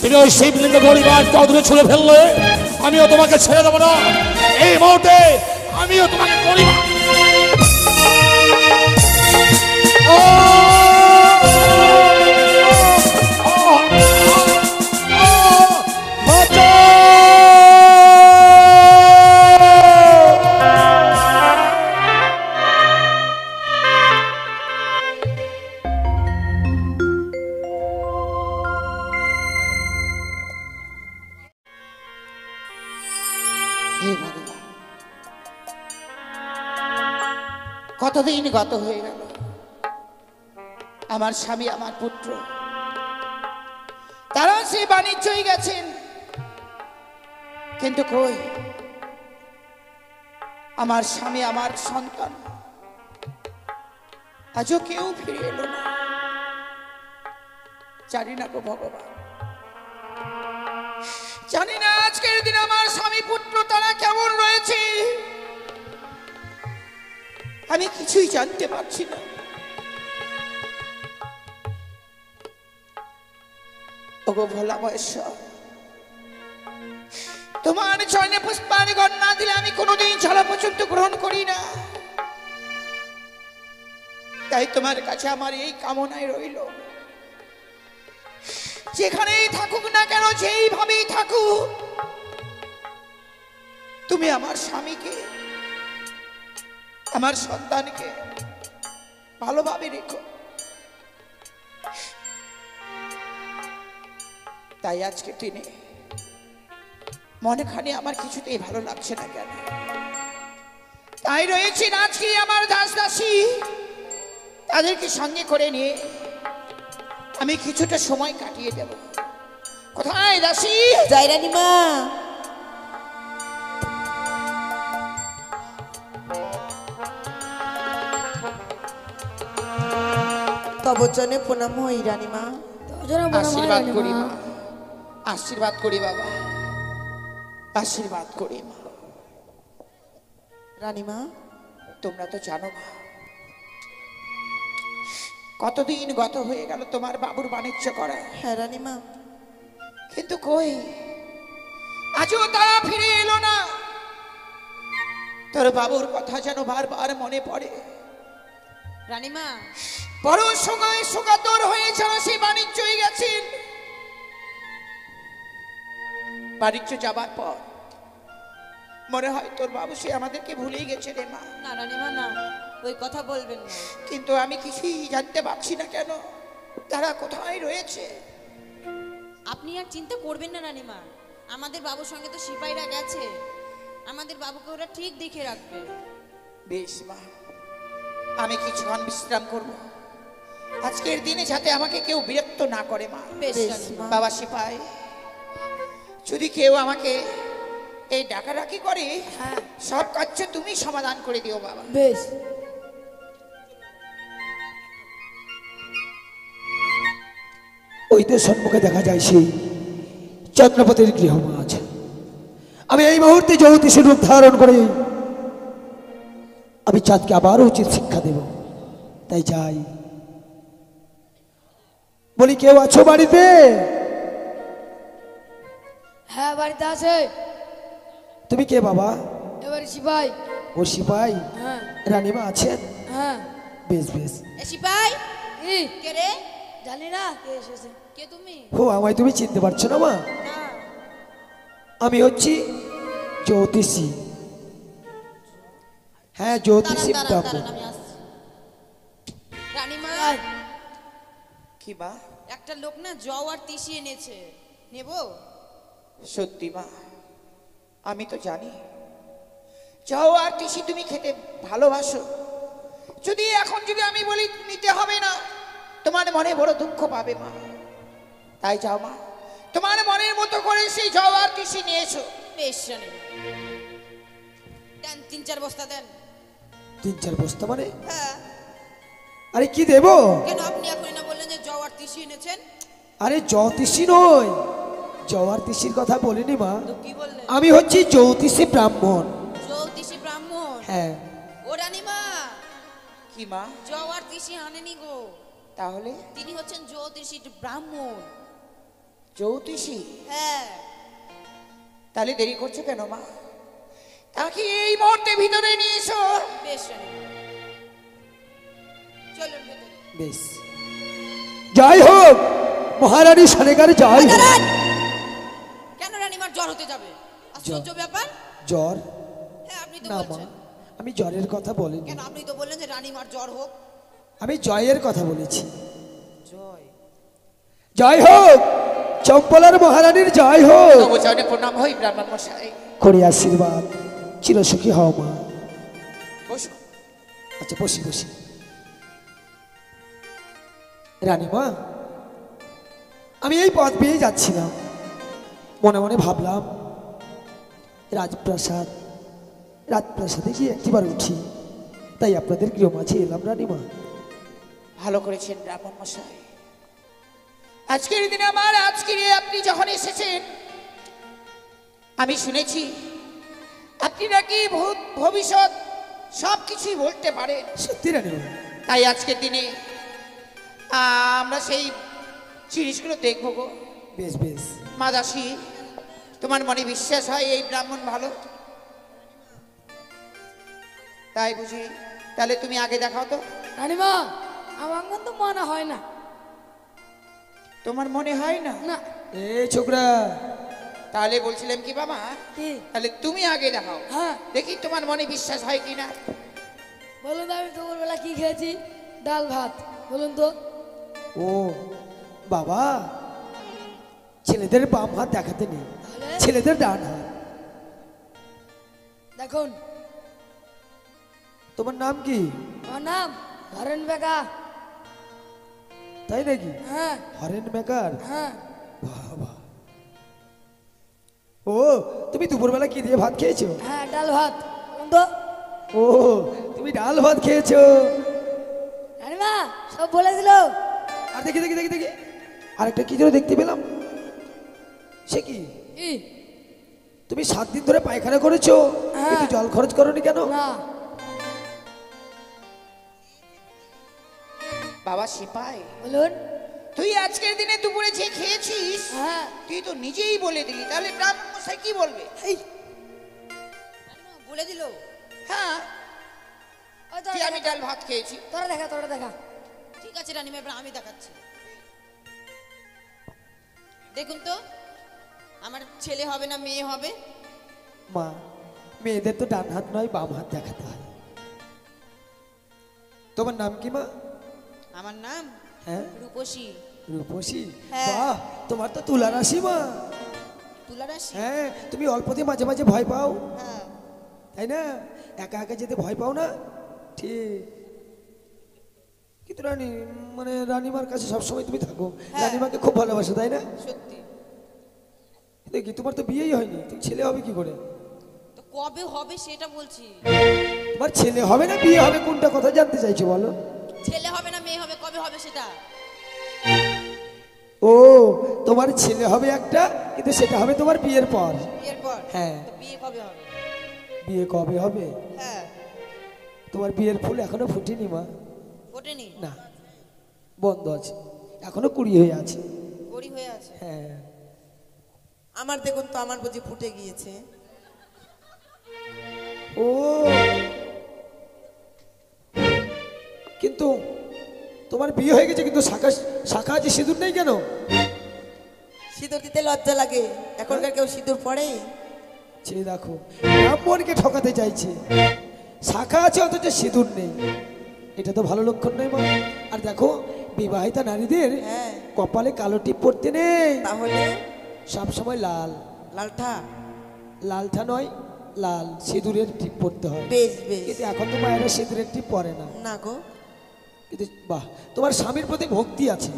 তুমি ওই শিবলিঙ্গ গৌরীঘাটকে অদূরে ছুঁড়ে ফেললে আমিও তোমাকে ছেড়ে দেবো না। এই মুহূর্তে আমিও তোমাকে গৌরীঘাট কতদিন গত হয়ে গেল, আমার স্বামী আমার পুত্র তারা সে বাণিজ্যই গেছেন, কিন্তু কই আমার স্বামী আমার সন্তান আজও কেউ ফিরে এলো না। জানি না গো ভগবান, জানি না আজকের দিন আমার স্বামী পুত্র তারা কেমন রয়েছে, আমি কিছুই জানতে পারছি না। ওগো ভোলা মহেশ্বর, তোমার চরণে পুষ্পাঞ্জলি না দিলে আমি কোনোদিন ছাড়া পর্যন্ত গ্রহণ করি না। তাই তোমার কাছে আমার এই কামনায় রইল, যেখানেই থাকুক না কেন, যেইভাবেই থাকুক, তুমি আমার স্বামীকে আমার সন্তানকে ভালোভাবে রেখো। তাই আজকে দিনে মনেখানে আমার কিছুতেই ভালো লাগছে না কেন, তাই রয়েছে আজকে আমার দাস দাসী, তাদেরকে সঙ্গে করে নিয়ে আমি কিছুটা সময় কাটিয়ে দেব। কোথায় দাসী? জয় রানীমা। তব চরণে প্রণাম হই রানীমা। আশীর্বাদ করি মা, আশীর্বাদ করি বাবা, আশীর্বাদ করি মা। রানীমা, তোমরা তো জানো মা, কতদিন গত হয়ে গেল তোমার বাবুর বাণিজ্য করা। হ্যাঁ রানীমা, কিন্তু কই আজও তারা ফিরে এলো না। তোর বাবুর কথা যেন বারবার মনে পড়ে। রানীমা, বড় সময় সুগাতর হয়ে যারা সেই বাণিজ্যই গেছেন। বাণিজ্য যাবার পর মনে হয় তোর বাবু সে আমাদেরকে ভুলেই গেছে রে মা। না রানীমা না, ওই কথা বলবেন না। কিন্তু আমি কিছুই জানতে পারছি না কেন তারা কোথায় রয়েছে। আপনি আর চিন্তা করবেন না রানীমা, আমাদের বাবুর সঙ্গে তো সিপাহীরা গেছে, আমাদের বাবুকে ওরা ঠিক দেখে রাখবে। বেশ মা, আমি কিছুক্ষণ বিশ্রাম করব, আজকের দিনে যাতে আমাকে কেউ বিরক্ত না করে মা। বেশ বেশ রানীমা। মা। বাবা সিপাহী, যদি কেউ আমাকে এই ডাকাডাকি করে, সব কাজ তুমি সমাধান করে দিও বাবা। বেশ। ওই তো সম্মুখে দেখা যায় সেই চন্দ্রপতির গৃহমাঝ। আমি এই মুহূর্তে জ্যোতিষীর রূপ ধারণ করে আমি চাঁদকে আবারও উচিত শিক্ষা দেব। তাই যাই। বলি, কেউ আছো বাড়িতে? হ্যাঁ বাড়িতে আছে। তুমি কে বাবা? এবারে সিপাই। ও সিপাই? হ্যাঁ রানীমা আছেন? হ্যাঁ। বেশ বেশ। এ সিপাই, ই কে রে? জানি না কে এসেছে। কে তুমি? ও, আমায় তুমি চিনতে পারছো না মা? না। আমি হচ্ছি জ্যোতিষী। হ্যাঁ, জ্যোতিষী দাঁড়ান, ঠাকুর। দাঁড়ান, আমি আসছি। রানীমা, কি মা? একটা লোক না জও আর তিসি এনেছে, নেব? সত্যি মা, আমি তো জানি যাও আর তিসি তুমি খেতে ভালোবাসো। যদি এখন যদি আমি বলি নিতে হবে না, তোমার মনে বড় দুঃখ পাবে মা। তাই যাও মা, তোমার মনের মতো করে সেই যাও আর তিসি নিয়ে এসো। বেশ রানীমা, দেন 3-4 বস্তা দেন। 3-4 বস্তা মানে? হ্যাঁ। আরে কি দেবো? কেন আপনি এখনই না বললেন যে জও আর তিসি এনেছেন? আরে জ্যোতিষী নয়, জওয়ার তিসির কথা বলিনি মা, তো কি বললে? আমি হচ্ছি জ্যোতিষী ব্রাহ্মণ। জ্যোতিষী ব্রাহ্মণ? হ্যাঁ। ও রানীমা, কি মা? জওয়ার তিসি আনেনি গো। তাহলে তিনি হচ্ছেন জ্যোতিষী ব্রাহ্মণ। জ্যোতিষী? হ্যাঁ। তাহলে দেরি করছে কেন মা? তাকে এই মুহূর্তে ভিতরে নিয়ে এসো। বেশ রানীমা, চলুন ভেতরে। বেশ, যাই হোক মহারানী সানেগার যাই হোক। দাঁড়ান! কেন রানীমার জ্বর হতে যাবে? আশ্চর্য ব্যাপার। জ্বর? হ্যাঁ, আপনি তো না মা, বলছেন। আমি জ্বরের কথা বলিনি, কেন আপনি তো বললেন যে রানীমার জ্বর হোক। আমি জয়ের কথা বলেছি। জয়। জয় হোক চম্পলার মহারানীর জয় হোক। তবু চরণে প্রণাম হই ব্রাহ্মণ মশাই। করি আশীর্বাদ, চিরসুখী হও মা। বসো। আচ্ছা বসি বসি। রানীমা, আমি এই পথ পেয়ে যাচ্ছিলাম, মনে মনে ভাবলাম রাজপ্রাসাদে গিয়ে একটিবার উঠি, তাই আপনাদের গৃহ মাঝে এলাম রানীমা। ভালো করেছেন ব্রাহ্মণ মশাই। আজকের দিনে আজকের আপনি যখন এসেছেন, আমি শুনেছি আপনি নাকি ভূত ভবিষ্যৎ সব কিছুই বলতে পারেন। সত্যি রানীমা? তাই আজকের দিনে আমরা সেই জিনিসগুলো দেখবো গো। বেশ বেশ। মা দাসী, তোমার মনে বিশ্বাস হয় এই ব্রাহ্মণ ভালো? তাই বুঝি? তাহলে তুমি আগে দেখাও তো। রানীমা, আমার কিন্তু মনে হয় না। তোমার মনে হয় না? না। এই ছোকরা, তাহলে বলছিলাম কি বাবা, কি? তাহলে তুমি আগে দেখাও, হ্যাঁ। দেখি তোমার মনে বিশ্বাস হয় কিনা। বলুন তো, আমি দুপুরবেলা কি খেয়েছি? ডাল ভাত। বলুন তো। ও বাবা, ছেলেদের বাম হাত দেখাতে নেই, তাহলে? ছেলেদের ডান হাত। দেখুন, তোমার নাম কি? আমার নাম হরেন বেকা। তাই নাকি? হ্যাঁ হরেন মেকার? হ্যাঁ। বাবা, ও তুমি দুপুরবেলা কি দিয়ে ভাত খেয়েছো? হ্যাঁ, ডাল ভাত। বলুন তো। ও তুমি ডাল ভাত খেয়েছো? রানীমা সব বলে দিল। আর দেখি দেখি দেখি দেখি, আরেকটা কি যেন দেখতে পেলাম। সে কি? কি? তুমি 7 দিন ধরে পায়খানা করেছো, হ্যাঁ। কিন্তু জল খরচ করোনি কেন? না। বাবা সিপাই, বলুন। তুই আজকের দিনে দুপুরে যে খেয়েছিস, হ্যাঁ। তুই তো নিজেই বলে দিলি, তাহলে ব্রাহ্মণ মশাই কি বলবে? এই, রানীমা বলে দিল। হ্যাঁ, ওই যে আমি ডাল ভাত খেয়েছি। তোরা দেখা, তোরা দেখা। ঠিক আছে রানীমা, এবার আমি দেখাচ্ছি। দেখুন তো, আমার ছেলে হবে না মেয়ে হবে? মা, মেয়েদের তো ডান হাত নয় বাম হাত দেখাতে হয়। তোমার নাম কি মা? আমার নাম হ্যাঁ, রূপসী। রূপসী? হ্যাঁ। বাহ, তোমার তো তুলা রাশি মা। তুলা রাশি? হ্যাঁ, তুমি অল্পতে মাঝে মাঝে ভয় পাও, হ্যাঁ। তাই না? একা একা যেতে ভয় পাও না? ঠিক। কিন্তু রানী, মানে রানীমার কাছে সবসময় তুমি থাকো, হ্যাঁ। রানীমাকে খুব ভালোবাসো, তাই না? সত্যি। দেখি তোমার তো বিয়েই হয়নি, তুমি ছেলে হবে কি করে? তো কবে হবে সেটা বলছি। তোমার ছেলে হবে না বিয়ে হবে, কোনটা কথা জানতে চাইছো বলো? ছেলে হবে না মেয়ে হবে, কবে হবে সেটা? ও, তোমার ছেলে হবে একটা, কিন্তু সেটা হবে তোমার বিয়ের পর। বিয়ের পর? হ্যাঁ। তো বিয়ে কবে হবে? বিয়ে কবে হবে? হ্যাঁ। তোমার বিয়ের ফুল এখনো ফুটেনি মা। ফোটেনি? না, বন্ধ আছে, এখনো কুড়ি হয়ে আছে। গড়ি হয়ে আছে? হ্যাঁ। আমার দেখুন তো, আমার বুঝি ফুটে গিয়েছে। ও, কিন্তু তোমার বিয়ে হয়ে গেছে, কিন্তু শাখা আছে, সিঁদুর নেই কেন? সিঁদুর দিতে লজ্জা লাগে, এখনকার কেউ সিঁদুর পড়ে? সে দেখো, ব্রাহ্মণকে ঠকাতে চাইছে, শাখা আছে অথচ সিঁদুর নেই, এটা তো ভালো লক্ষণ নয় মা। আর দেখো, বিবাহিতা নারীদের হ্যাঁ। কপালে কালো টিপ পড়তে নেই, তাহলে সব সময় লাল। লালটা? লালটা নয়, লাল সিঁদুরের টিপ পড়তে হয়। বেশ বেশ। কিন্তু এখন তো মায়েরা সিঁদুরের টিপ পরে না। না গো। কিন্তু বাহ, তোমার স্বামীর প্রতি ভক্তি আছে,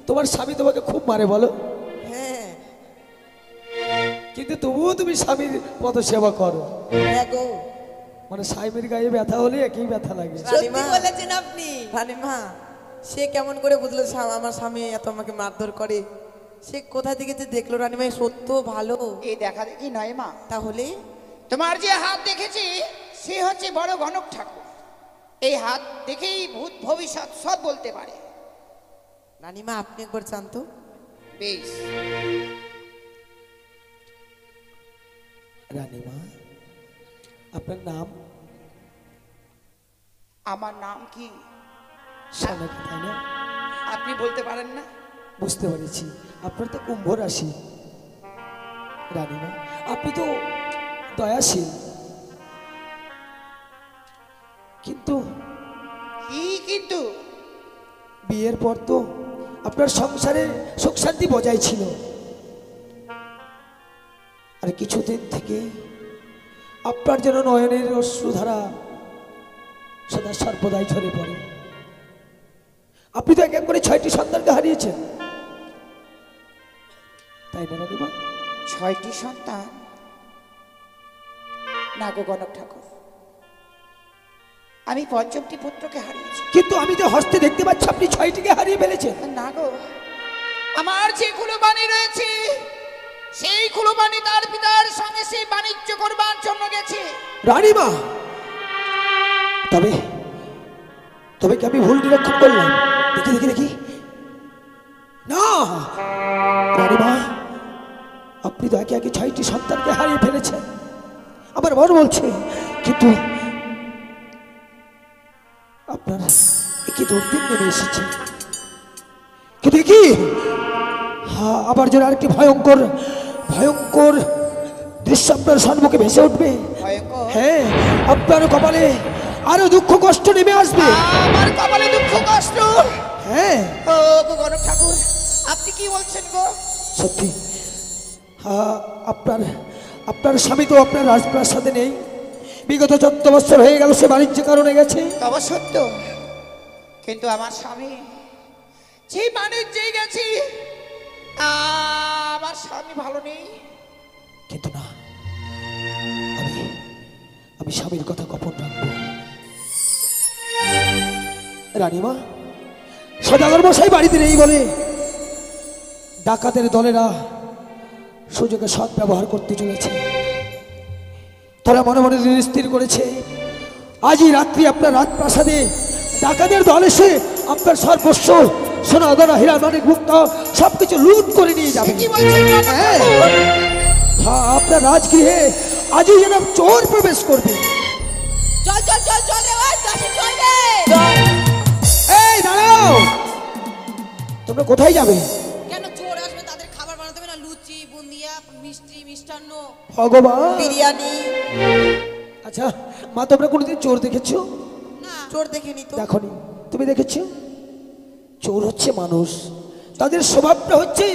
তোমার স্বামী তোমাকে খুব মারে বলো, হ্যাঁ। কিন্তু তবুও তুমি স্বামীর পদ সেবা করো। হ্যাঁ গো। মানে স্বামীর গায়ে ব্যথা হলে একই ব্যথা লাগে। সত্যি বলেছেন আপনি। রানীমা, সে কেমন করে বুঝলো আমার স্বামী এত আমাকে মারধর করে? সে কোথা থেকে যে দেখলো রানীমা সত্য ভালো। এই দেখা দেখি নয় মা, তাহলে তোমার যে হাত দেখেছি সে হচ্ছে বড় গণক ঠাকুর। এই হাত দেখেই ভূত ভবিষ্যৎ সব বলতে পারে। রানীমা আপনি একবার চান তো। বেশ। রানীমা, আপনার নাম? আমার নাম কি সোনাকি, তাই না? আপনি বলতে পারেন না? বুঝতে পেরেছি, আপনার তো কুম্ভ রাশি। রানীমা, আপনি তো দয়াশীল, কিন্তু কি কিন্তু? বিয়ের পর তো আপনার সংসারে সুখ শান্তি বজায় ছিল, আর কিছুদিন থেকে আপনার যেন নয়নের অশ্রুধারা সদা সর্বদাই ঝরে পড়ে। আপনি তো এক এক করে 6টি সন্তানকে হারিয়েছেন, তাই না রানীমা? 6টি সন্তান? না গো গণক ঠাকুর, আমি 5টি পুত্রকে হারিয়েছি। কিন্তু আমি তো হস্তে দেখতে পাচ্ছি আপনি 6টিকে হারিয়ে ফেলেছেন। না গো, আমার যে কুলবাণী রয়েছে সেই কুলবাণী তার পিতার সঙ্গে সেই বাণিজ্য করবার জন্য গেছে। রানীমা, তবে তবে কি আমি ভুল নিরীক্ষণ করলাম? দেখি দেখি দেখি, না রানীমা, আপনি তো একে একে 6টি সন্তানকে হারিয়ে ফেলেছেন, আমার মন বলছে। কিন্তু আপনার কি দুর্দিন নেমে এসেছে, কিন্তু কি আবার যেন আরেকটি ভয়ঙ্কর ভয়ঙ্কর দৃশ্য আপনার সম্মুখে ভেসে উঠবে। ভয়ঙ্কর? হ্যাঁ, আপনার কপালে আরো দুঃখ কষ্ট নেমে আসবে। আমার কপালে দুঃখ কষ্ট? হ্যাঁ। ও গো গণক ঠাকুর, আপনি কি বলছেন গো? সত্যি, আপনার আপনার স্বামী তো আপনার রাজপ্রাসাদে নেই, বিগত 14 বছর হয়ে গেল সে বাণিজ্য কারণে গেছে। তবে সত্য, কিন্তু আমার স্বামী যে বাণিজ্যে গেছি, আমার স্বামী ভালো নেই। কিন্তু না, আমি আমি স্বামীর কথা গোপন রাখবো। রানীমা, সদাগর মশাই বাড়িতে নেই বলে ডাকাতের দলেরা সুযোগে সৎ ব্যবহার করতে চলেছে। তারা মনে মনে স্থির করেছে আজই রাত্রি আপনার রাজপ্রাসাদে ডাকাতের দল এসে আপনার সর্বস্ব সোনা গয়না হীরা মানিক মুক্ত সবকিছু লুট করে নিয়ে যাবে। কি বলছেন গণক হ্যাঁ, ঠাকুর? হ্যাঁ, আপনার রাজগৃহে আজই যেন চোর প্রবেশ করবে। চল চল চল চল রে ভাই, দাসী চল রে। এই দাঁড়াও, তোমরা কোথায় যাবে? কেন চোর আসবে, তাদের খাবার বানাতে হবে না? লুচি, বুন্দিয়া, মিষ্টি, মিষ্টান্ন, ভগবান, বিরিয়ানি। আচ্ছা মা, তোমরা কোনোদিন চোর দেখেছো? না চোর দেখিনি তো। দেখনি, তুমি দেখেছো? চোর হচ্ছে মানুষ, তাদের স্বভাবটা হচ্ছে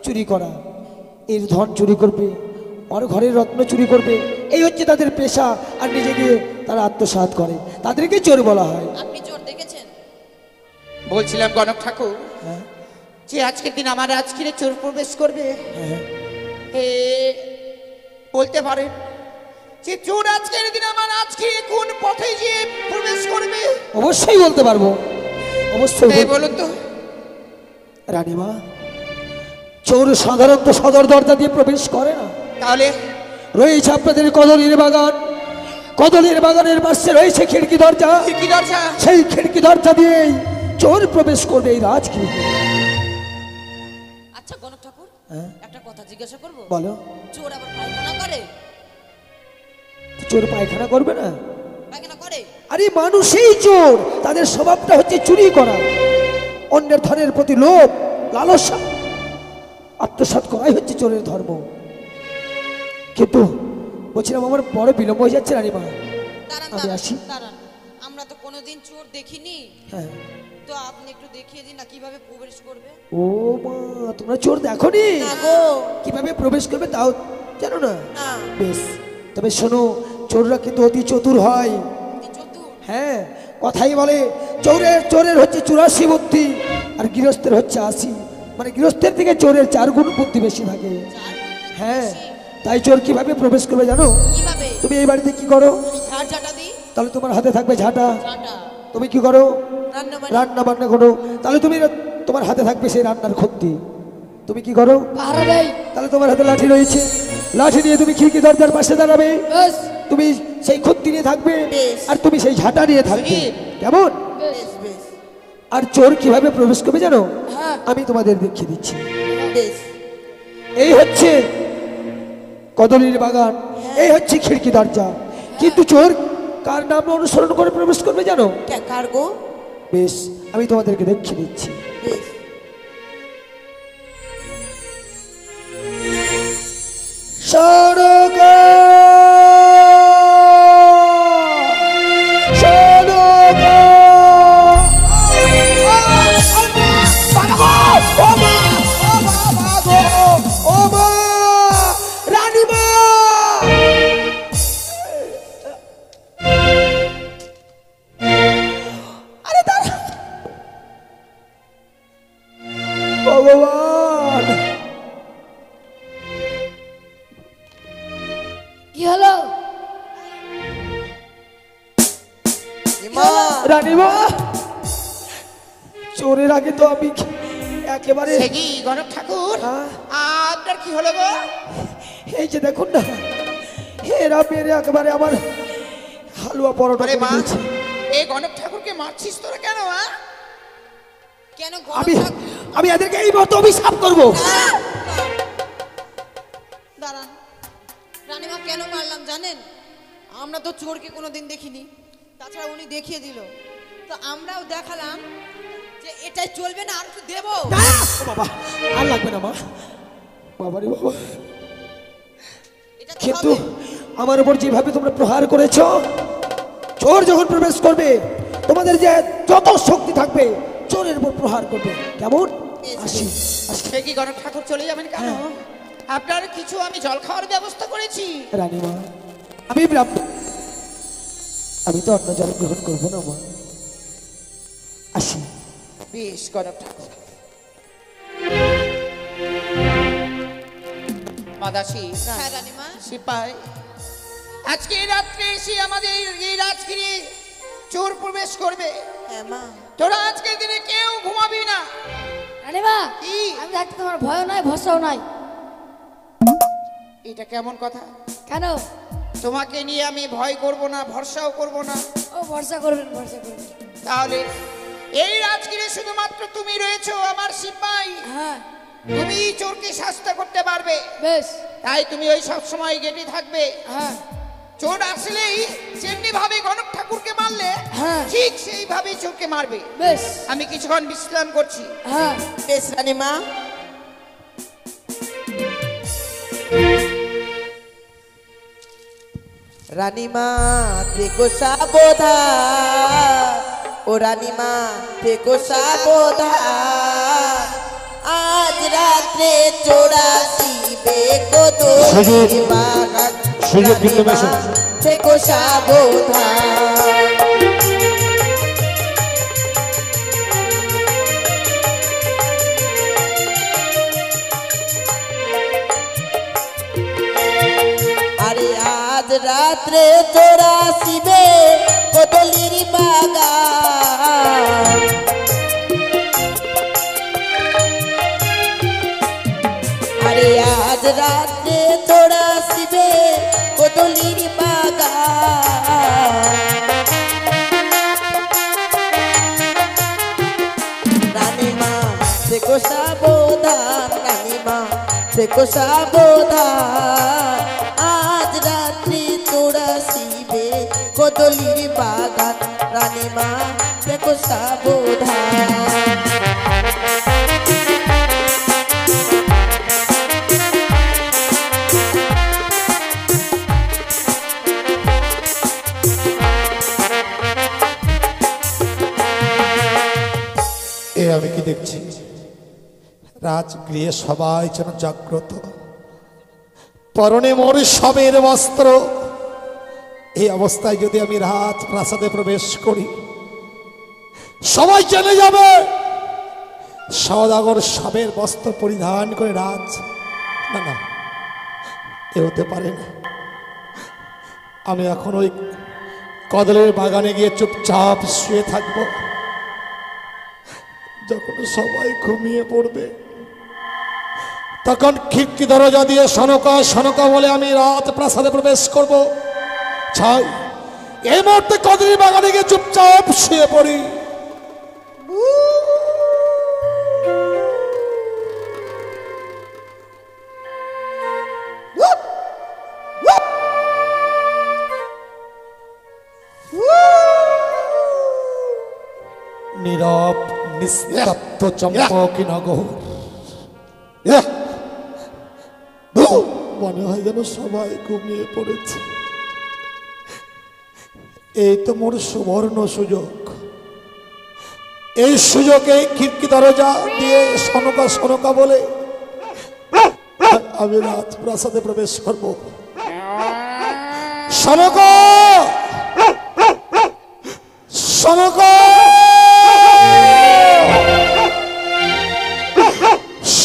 চুরি করা। এর ধন চুরি করবে, আর ঘরের রত্ন চুরি করবে, এই হচ্ছে তাদের পেশা। আর নিজেকে তারা আত্মসাৎ করে, তাদেরকে চোর বলা হয়। আপনি চোর দেখেছেন? বলছিলাম গণক ঠাকুর, হ্যাঁ, যে আজকের দিন আমার রাজগৃহে চোর প্রবেশ করবে, হ্যাঁ। এ বলতে পারেন যে চোর আজকের দিন আমার রাজগৃহে কোন পথে গিয়ে প্রবেশ করবে? অবশ্যই বলতে পারবো, অবশ্যই এই বলুন তো। রানীমা, চোর সাধারণত সদর দরজা দিয়ে প্রবেশ করে না। তাহলে রয়েছে আপনাদের কদলীর বাগান, কদলীর বাগানের পাশে রয়েছে খিড়কি দরজা। কি দরজা? সেই খিড়কি দরজা দিয়েই চোর প্রবেশ করবে এই রাজগৃহে। আচ্ছা গণক ঠাকুর, হ্যাঁ? একটা কথা জিজ্ঞাসা করব? বলো। চোর আবার পায়খানা করে? চোর পায়খানা করবে না? পায়খানা করে? আরে মানুষই চোর, তাদের স্বভাবটা হচ্ছে চুরি করা, অন্যের ধনের প্রতি লোভ, লালসা, আত্মসাৎ করাই হচ্ছে চোরের ধর্ম। কিন্তু বলছিলাম আমার বড় বিলম্ব হয়ে যাচ্ছে রানীমা, দাঁড়ান আমি আসি। দাঁড়ান, আমরা তো কোনোদিন চোর দেখিনি, হ্যাঁ। তো আপনি একটু দেখিয়ে দিন না কিভাবে প্রবেশ করবে। ও মা, তোমরা চোর দেখোনি? না গো। কিভাবে প্রবেশ করবে তাও জানো না? না। বেশ, তবে শোনো, চোররা কিন্তু অতি চতুর হয়। এই চতুর? হ্যাঁ, কথাই বলে চোরের চোরের হচ্ছে 84 বুদ্ধি, আর গৃহস্থের হচ্ছে 80। মানে গৃহস্থের থেকে চোরের 4 গুণ বুদ্ধি বেশি থাকে। হ্যাঁ, তাই চোর কিভাবে প্রবেশ করবে জানো? কিভাবে? তুমি এই বাড়িতে কি করো? আমি ঝাড় ঝাঁটা দিই। তাহলে তোমার হাতে থাকবে ঝাঁটা। ঝাঁটা। তুমি কি করো? রান্না বান্না। রান্না বান্না করো, তাহলে তুমি তোমার হাতে থাকবে সেই রান্নার খন্তি। তুমি কি করো? পাহারা দেই। তাহলে তোমার হাতে লাঠি রয়েছে, লাঠি নিয়ে তুমি খিড়কি দরজার পাশে দাঁড়াবে, বেশ তুমি সেই খুঁতি নিয়ে থাকবে বেশ। আর তুমি সেই ঝাঁটা নিয়ে থাকবে, সুজিত। কেমন? বেশ বেশ আর চোর কিভাবে প্রবেশ করবে জানো? হ্যাঁ। আমি তোমাদের দেখিয়ে দিচ্ছি। বেশ এই হচ্ছে কদলীর বাগান, এই হচ্ছে খিড়কি দরজা, কিন্তু চোর কার নাম অনুসরণ করে প্রবেশ করবে জানো? কার গো? বেশ, আমি তোমাদেরকে দেখিয়ে দিচ্ছি। বেশ সড়কে সড়কে ও মা, রানীমা! আরে দাঁড়া, ভগবান! কি হলো? রানীমা, চোরের আগে তো আমি একেবারে সে কি গণক ঠাকুর, হ্যাঁ? আপনার কি হলো গো? এই যে দেখুন না, এরা মেরে একেবারে আমার হালুয়া পরোটা আরে করে মা, দিয়েছে। এই গণক ঠাকুরকে মারছিস তোরা কেন? কেন আমি গণক আমি এদেরকে এই মুহূর্তে অভিশাপ করব। দাঁড়ান, রানীমা কেন মারলাম জানেন? আমরা তো চোরকে কোনোদিন দেখিনি, তাছাড়া উনি দেখিয়ে দিল, তো আমরাও দেখালাম যে এটাই চলবে না, আর একটু দেবো। ও বাবা, আর লাগবে না মা, বাবারে বাবা। এটা তো কিন্তু হবে। আমার উপর যেভাবে তোমরা প্রহার করেছো, চোর যখন প্রবেশ করবে তোমাদের যে যত শক্তি থাকবে চোরের উপর প্রহার করবে, কেমন? আসি আসি। সে কি গণক ঠাকুর চলে যাবেন কেন? আপনার কিছু আমি জল খাওয়ার ব্যবস্থা করেছি। রানীমা, আমি ব্রাহ্মণ, আমি তো অন্য জল গ্রহণ করবো না মা, আসি। বেশ গণক ঠাকুর। মাদাসী, হ্যাঁ রানীমা, সিপাই, আজকে রাত্রে এসে আমাদের এই রাজগিরি চোর প্রবেশ করবে। হ্যাঁ মা তোরা আজকের দিনে কেউ ঘুমাবি না। রানীমা, কি? আমি থাকতে তোমার ভয়ও নাই ভরসাও নাই। এটা কেমন কথা? কেন? তোমাকে নিয়ে আমি ভয় করব না, ভরসাও করব না? ও ভরসা করবেন, ভরসা করবেন। তাহলে এই রাজগিরে শুধুমাত্র তুমি রয়েছো আমার সিপাই, হ্যাঁ তুমি চোরকে শাস্তি করতে পারবে, বেশ। তাই তুমি ওই সব সময় গেটে থাকবে। হ্যাঁ চোর আসলেই যেমনি ভাবে গণক ঠাকুরকে মারলে হ্যাঁ। ঠিক সেইভাবে চোরকে মারবে। বেশ। আমি কিছুক্ষণ বিশ্রাম করছি। হ্যাঁ বেশ রানীমা। রানীমা থেকো সাবধান, ও রানীমা থেকো সাবধান, আজ রাত্রে চোরাশিবে সুজিত, কদলি বাগান, সুজিত কিন্তু মেশো। থেকো সাবধান। আরে আজ রাত্রে চোরাশিবে কদলির বাগান, আরে আজ রাত্রে চোরাশিবে কদলির বাগান, রানীমা থেকো সাবধান, রানীমা থেকো সাবধান, আজ রাত্রি চোরাশিবে কদলির বাগান, রানীমা থেকো সাবধান। এ আমি কি দেখছি, রাজগৃহে সবাই যেন জাগ্রত, পরনে মোর সবের বস্ত্র। এই অবস্থায় যদি আমি রাজ প্রাসাদে প্রবেশ করি, সবাই জেনে যাবে সওদাগর সবের বস্ত্র পরিধান করে রাজ। না না, এ হতে পারে না। আমি এখন ওই কদলের বাগানে গিয়ে চুপচাপ শুয়ে থাকবো। যখন সবাই ঘুমিয়ে পড়বে তখন খিড়কি দরজা দিয়ে সনকা সনকা বলে আমি রাত প্রাসাদে প্রবেশ করব। ছাই এই মুহূর্তে কদরি বাগানে গিয়ে চুপচাপ শুয়ে পড়ি। নীরব নিস্তব্ধ চম্পকি নগর, মনে হয় যেন সবাই ঘুমিয়ে পড়েছে। এই তো মোর সুবর্ণ সুযোগ। এই সুযোগে খিড়কি দরজা দিয়ে সনকা সনকা বলে আমি রাজ প্রাসাদে প্রবেশ করব। সনকা সনকা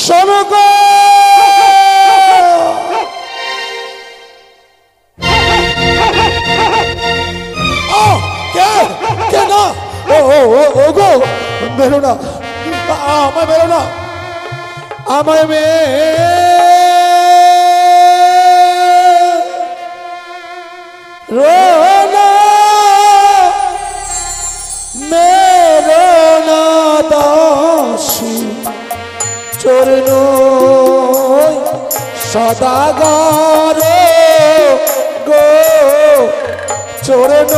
সনকা কে না ও গো বেরো না, আমায় বেরো না, আমায় মেরো না দাসী চরণ সদাগর গো চরণ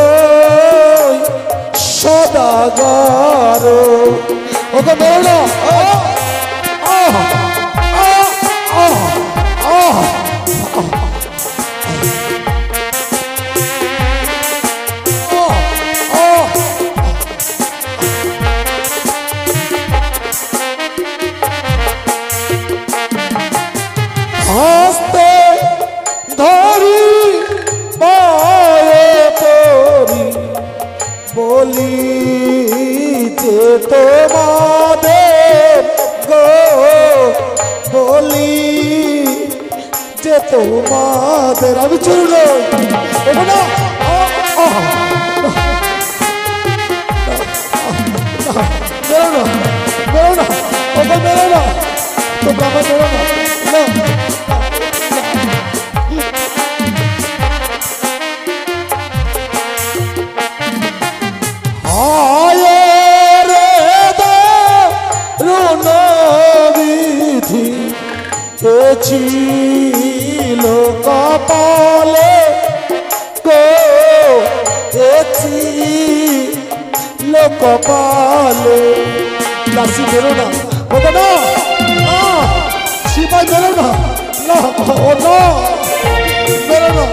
সদাগর। ওকে মেরো না, হস্তে ধরি পায়ে পড়ি বলি যে তোমাদের গো, বলি যে তোমাদের। আমি চলল না, বেরো না, বেরো না, ওকে বেরো না, তোমরা আমার বেরো না। বিধি ছিল কপালে গো, ছিল কপালে। দাসী বেরো না, ওটা না, সিপাই বেরো না, না ও না, বেরো না।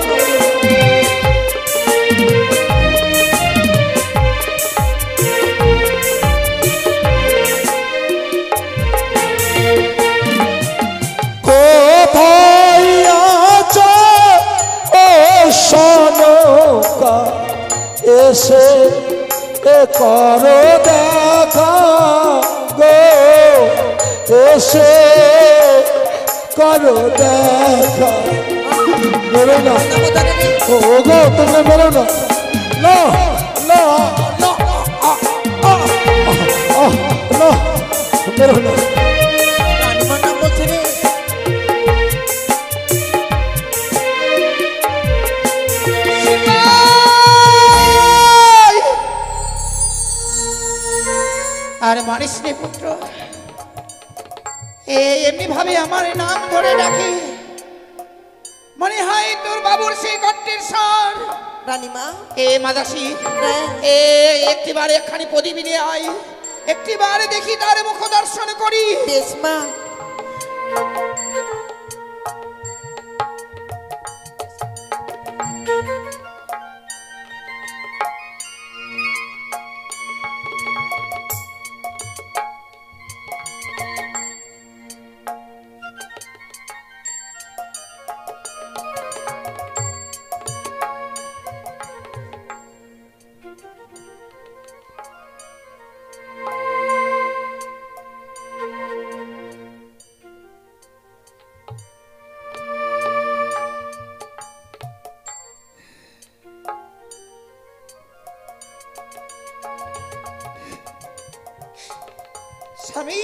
কোথায় আছো ও সনকা, এসে করো দেখা গো, এসে করো দেখা। বেরো না, ও গো তোমরা বেরো না, না না না, বেরো না। আর মানিস রে পুত্র, এমনি ভাবে আমার নাম ধরে ডাকে, মনে হয় তোর বাবুর সেই কণ্ঠের স্বর। রানীমা, এ মাদাসী, একটিবার একখানি প্রদীপ নিয়ে আয়, একটিবার দেখি তার মুখ দর্শন করি। বেশ মা। স্বামী,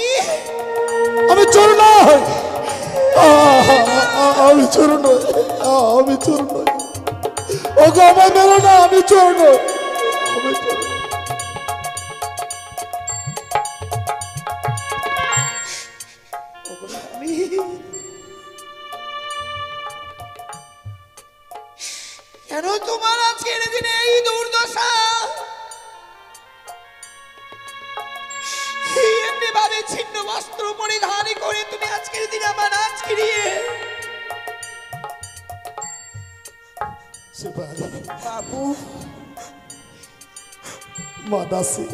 আমি চোর নই, আমি চোর নই, আমি চোর নই। ওগো আমায় মেরো না, আমি চোর নই, আমি চোর নই। কেন তোমার আজকের দিনে এই দুর্দশা? এমনি ভাবে ছিন্ন বস্ত্র পরিধান করে তুমি আজকের দিনে আমার নাচ ফিরিয়ে বাবু মা দাসী,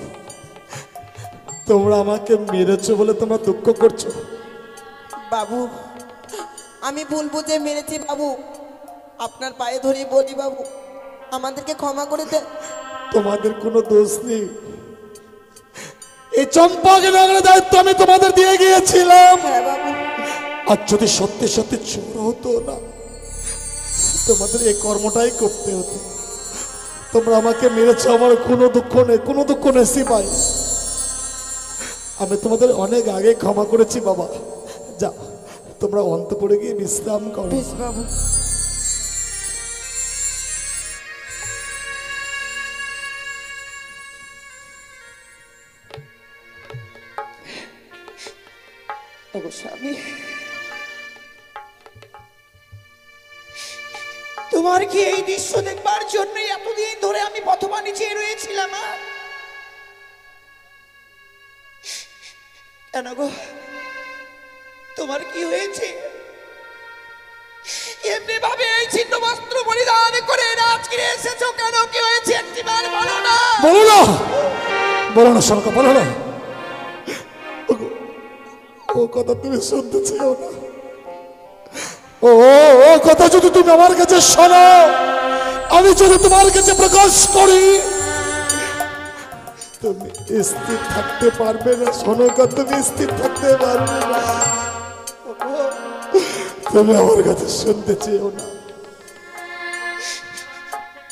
তোমরা আমাকে মেরেছো বলে তোমরা দুঃখ করছো? বাবু আমি ভুল বুঝে মেরেছি বাবু, আপনার পায়ে ধরে বলি বাবু আমাদেরকে ক্ষমা করে দেন। তোমাদের কোনো দোষ নেই, এই চম্পাকে নগরের দায়িত্ব আমি তোমাদের দিয়ে গিয়েছিলাম। হ্যাঁ বাবু। আর যদি সত্যি সত্যি চোর হতো না, তোমাদের এই কর্মটাই করতে হতো। তোমরা আমাকে মেরেছো, আমার কোনো দুঃখ নেই, কোনো দুঃখ নেই সিপাই। আমি তোমাদের অনেক আগে ক্ষমা করেছি বাবা। যাও তোমরা অন্তঃপুরে গিয়ে বিশ্রাম করো। বেশ বাবু। স্বামী, তোমার কি এই দৃশ্য দেখবার জন্য এতদিন ধরে আমি পথবাণী চেয়ে রয়েছিলাম? কেন গো, তোমার কি হয়েছে? এমনি ভাবে এই ছিন্ন বস্ত্র পরিধান করে রাজগিরে এসেছো কেন? কি হয়েছে একটিবার বলো না। বলো না, বলো না শোনকা, বলো না। ও কথা তুমি শুনতে চাও না? ও কথা যদি তুমি আমার কাছে শোনো, আমি যদি তোমার কাছে প্রকাশ করি, তুমি স্থির থাকতে পারবে না শোনকা, তুমি স্থির থাকতে পারবে না। তুমি আমার কাছে শুনতে চেও না।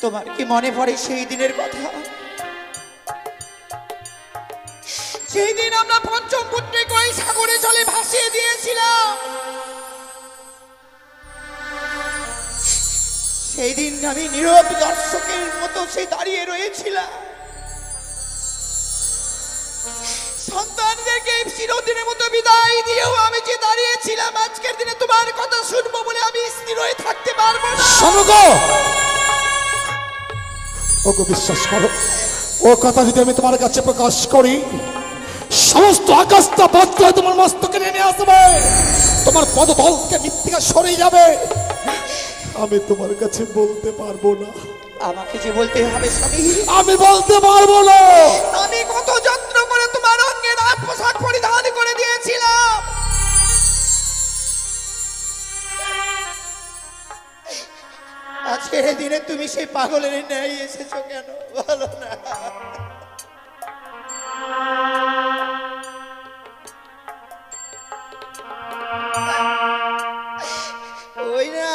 তোমার কি মনে পড়ে সেই দিনের কথা? সেই দিন আমরা পঞ্চম পুত্রকে ওই সাগরে জলে ভাসিয়ে দিয়েছিলাম। সেই দিন আমি নীরব দর্শকের মতো সে দাঁড়িয়ে রয়েছিলাম। সন্তানদেরকে চিরদিনের মতো বিদায় দিয়েও আমি যে দাঁড়িয়েছিলাম, আজকের দিনে তোমার কথা শুনবো বলে আমি স্থির হয়ে থাকতে পারবো না। ওকে বিশ্বাস করো, ও কথা যদি আমি তোমার কাছে প্রকাশ করি, সমস্ত আকাশটা বজ্র হয়ে তোমার মস্তকে নেমে আসবে, তোমার পদতল থেকে মৃত্তিকা সরে যাবে। আমি তোমার কাছে বলতে পারবো না। আমাকে যে বলতে হবে স্বামী, আমি বলতে পারবো না। আমি কত যত্ন করে তোমার অঙ্গে রাত পোশাক পরিধান করে দিয়েছিলাম। আজকের দিনে তুমি সেই পাগলের ন্যায় এসেছো কেন বলো না? ওই না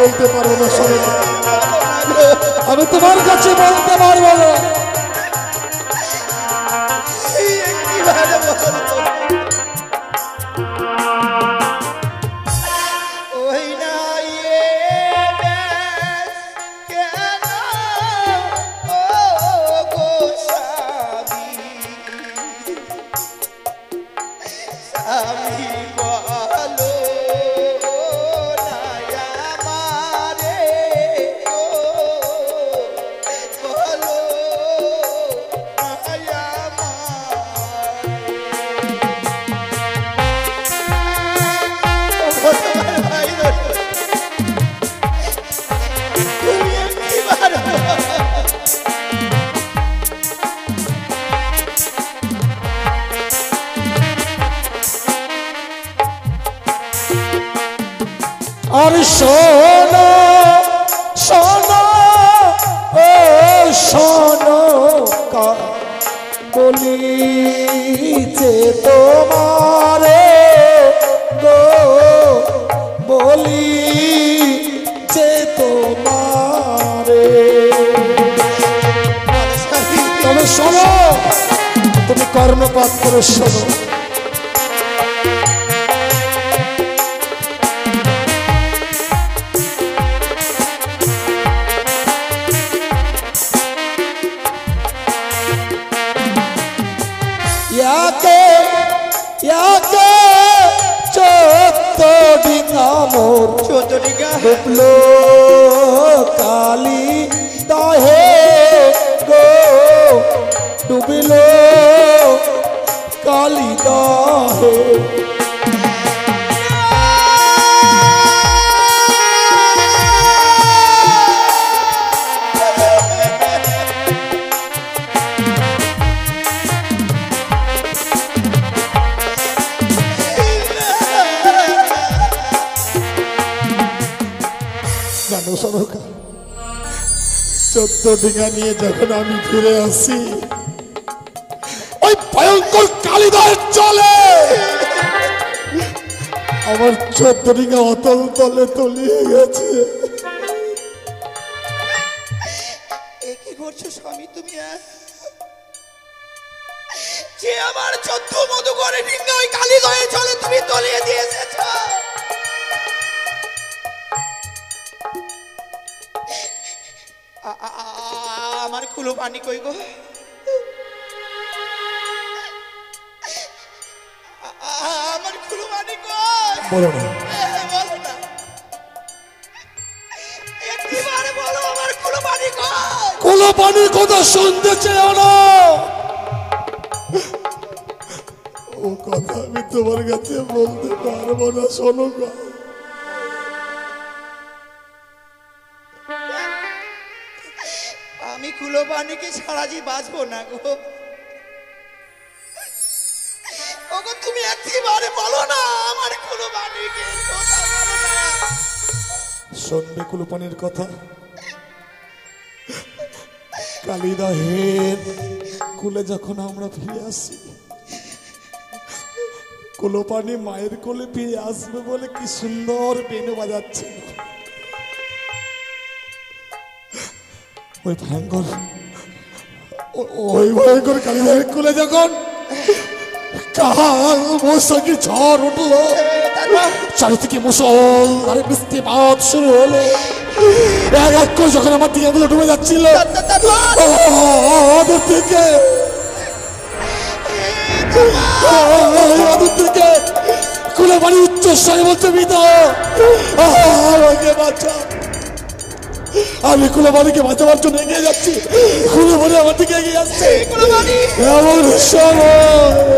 বলতে পারবো না শোনো, আমি তোমার কাছে বলতে পারবো না। আর শোনো শোনো ও শোনো বলিছে তোমারে গো বলিছে তোমারে। তবে শোনো, তুমি কর্ণপাত করে শোনো। ডুবলো কালি দহে গো ডুবিলো কালি দহে। চোদ্দ ডিঙা নিয়ে যখন আমি ফিরে আসি ওই ভয়ঙ্কর কালিদার চলে আমার 14 ডিঙা অতল তলে তলিয়ে গেছে। কি করছো স্বামী তুমি? যে আমার 14 মধু করে ডিঙা ওই কালিদায়ে চলে তুমি তলিয়ে দিয়ে এসেছো। আমার কুলো পানি কই গো? আমার কুলো পানি কই? বলো না, বলো না, একবারে বলো আমার কুলো পানি কই? কুলো পানির কথা শুনতে চেও না, ও কথা আমি তোমার কাছে বলতে পারবো না। শোনো গো, আমি কুলো পানিকে ছাড়া যে বাঁচবো না গো। ওগো তুমি একবারে বলো না আমার কুলো পানিকে কথা বলো না। শুনবে কুলো পানির কথা? কালিদাহের কুলে যখন আমরা ফিরে আসি, কুলো পানি মায়ের কোলে ফিরে আসবে বলে কি সুন্দর বেনু বাজাচ্ছে। ওই ভয়ঙ্কর কালিদাহের কোলে যখন কাল বৈশাখী ঝড় উঠলো, চারিদিকে মুসল আর বৃষ্টিপাত শুরু হলো, এক এক করে যখন আমার দিকে গুলো ডুবে যাচ্ছিল, ওদের থেকে কুলে পানি উচ্চ স্বরে বলতে বিদ আমাকে বাঁচা। আমি কুলে পানিকে বাঁচাবার জন্য এগিয়ে যাচ্ছি, কুলে পানি আমার দিকে এগিয়ে যাচ্ছে। এমন সময়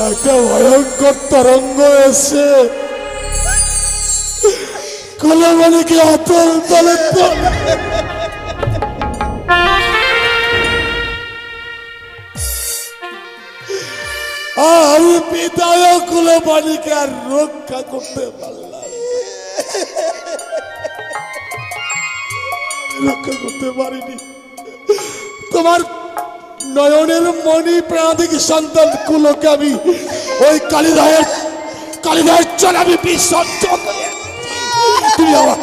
একটা ভয়ঙ্কর তরঙ্গ এসে কুলে পানিকে অতল তলে আমি পিতায় কুলে পানিকে আর রক্ষা করতে পারলাম, রক্ষা করতে পারিনি। তোমার নয়নের মণি প্রাণাধিক সন্তান কুলোকে আমি ওই কালিদাহের চলে আমি বিসর্জন। তুমি আমার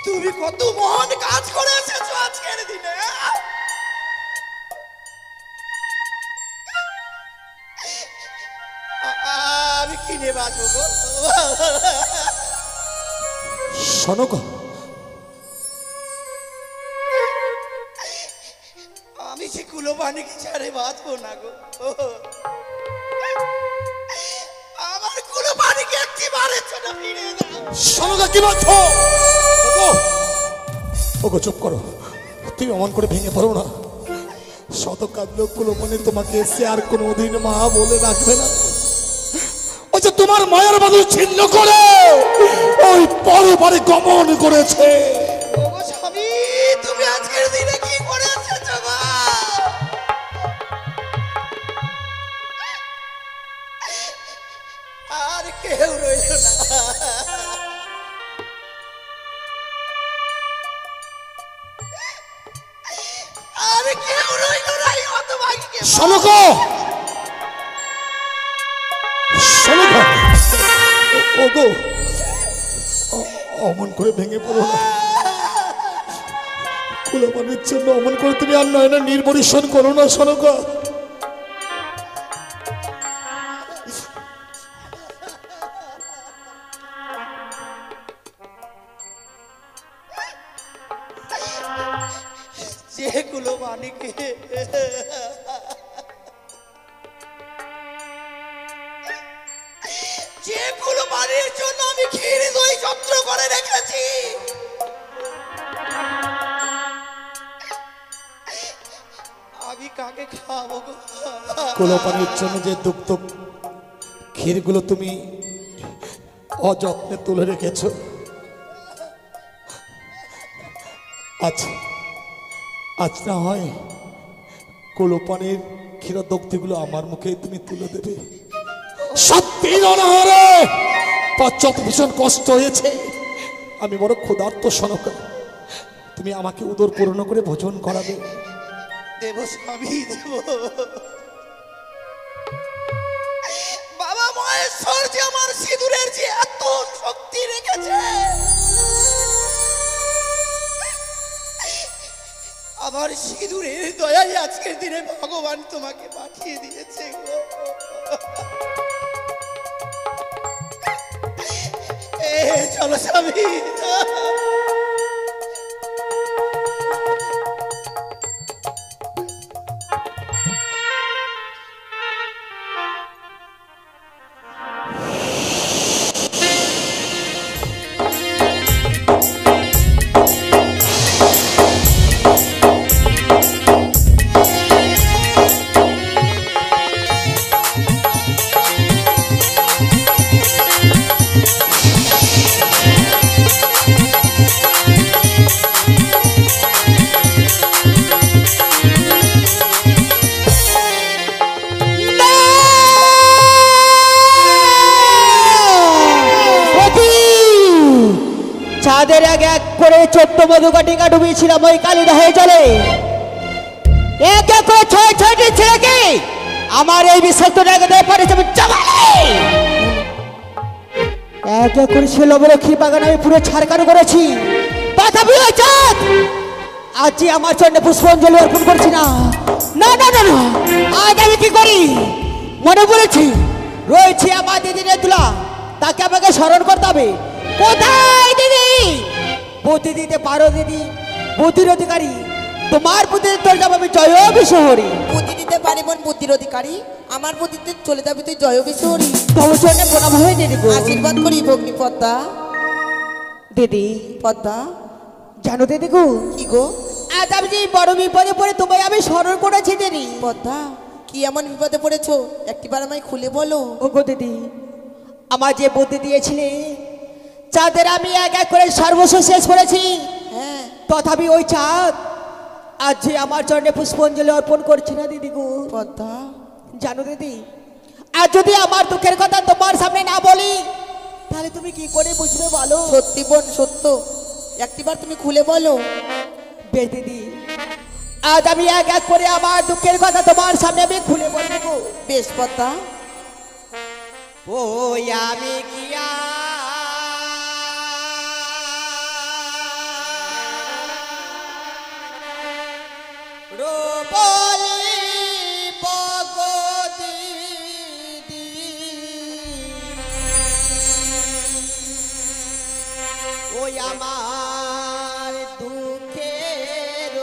তুমি কত মহান কাজ করে এসেছো আজকের দিনে। আমি কিনে বাঁচবো? শোনো গো, আমি যে কুলো পানিকে ছাড়ে বাঁচবো না গো। আমার কুলো পানিকে একেবারে ছোটা ফিরে দাও। শোনো গো, কি বলছো? ওগো চুপ করো, তুমি অমন করে ভেঙে পড়ো না। শত কাঁদলেও কুলো পানি তোমাকে এসে আর কোনোদিন মা বলে রাখবে না। ওই যে তোমার মায়ের বাঁধন ছিন্ন করে ওই পরপারে গমন করেছে। ওগো স্বামী, তুমি আজকের দিনে কি করে এসেছো গো? সনকা, সনকা, ওগো অমন করে ভেঙে পড়ো না। কুলপানির জন্য অমন করে তুমি আর নয়না নির্বরিশন করো না সনকা। যেগুলো মানিকে যেগুলো মানির জন্য আমি ক্ষীর দই যন্ত্র করে রেখেছি, আমি কাকে খাওয়াবো গো? কুলপানির জন্য যে দুগ্ধ ক্ষীরগুলো তুমি অযত্নে তুলে রেখেছ, আজ না হয় কুলপানির ক্ষীরদগ্ধগুলো আমার মুখে তুমি তুলে দেবে। সত্যি অনাহারে পাশ্চাত্য ভীষণ কষ্ট হয়েছে, আমি বড় ক্ষুধার্ত সনকা, তুমি আমাকে উদর পূর্ণ করে ভোজন করাবে। দেব স্বামী দেব। বাবা মহেশ্বর যে আমার সিঁদুরের যে এত শক্তি রেখেছে, আমার সিঁদুরের দয়ায় আজকের দিনে ভগবান তোমাকে পাঠিয়ে দিয়েছে গো। চলো স্বামী। চাঁদের এক এক করে ছোট্ট মধুকাটিকা ডুবিয়েছিলাম ওই কালিদাহে জলে। এক এক করে ছয় ছয়টি ছেলেকে আমার এই বিষাক্ত জায়গায় পাঠিয়েছে। এক এক করে সে লবলক্ষী বাগান আমি পুরো ছাড়কানো করেছি। তথাপি ওই চাঁদ আজ যে আমার চরণে পুষ্পাঞ্জলি অর্পণ করছি না। না না না না, আজ আমি কি করি মনে পড়েছি, রয়েছে আমার দিদি রেতুলা, তাকে আমাকে স্মরণ করতে হবে। কোথায় দিদি? বুদ্ধি দিতে পারো দিদি, বুদ্ধির অধিকারী। তোমার বুদ্ধিতে তোর যাবো আমি জয় বিশ্বহরি। বুদ্ধি দিতে পারি বোন, বুদ্ধির অধিকারী। আমার বুদ্ধিতে চলে যাবি তুই জয় বিশ্বহরি। তোমার জন্য প্রণাম হয়ে দিদি গো। আশীর্বাদ করি ভগ্নি পদ্মা। দিদি পদ্মা জানো দিদি গো, কি গো? আজ আমি যে বড় বিপদে পড়ে তোমায় আমি স্মরণ করেছি দিদি। পদ্মা কি এমন বিপদে পড়েছো, একটিবার আমায় খুলে বলো। ও গো দিদি, আমার যে বুদ্ধি দিয়েছিলে চাঁদের আমি এক এক করে সর্বস্ব শেষ করেছি। হ্যাঁ, তথাপি ওই চাঁদ আজ যে আমার চরণে পুষ্পাঞ্জলি অর্পণ করছি না দিদি গো। পদ্মা জানো দিদি, আর যদি আমার দুঃখের কথা তোমার সামনে না বলি তাহলে তুমি কি করে বুঝবে বলো? সত্যি বোন সত্য, একটিবার তুমি খুলে বলো। বেশ দিদি, আজ আমি এক এক করে আমার দুঃখের কথা তোমার সামনে আমি খুলে বলবো। বেশ পদ্মা। ওই আমি কি রূপলি পগদি ওই আমার দুঃখের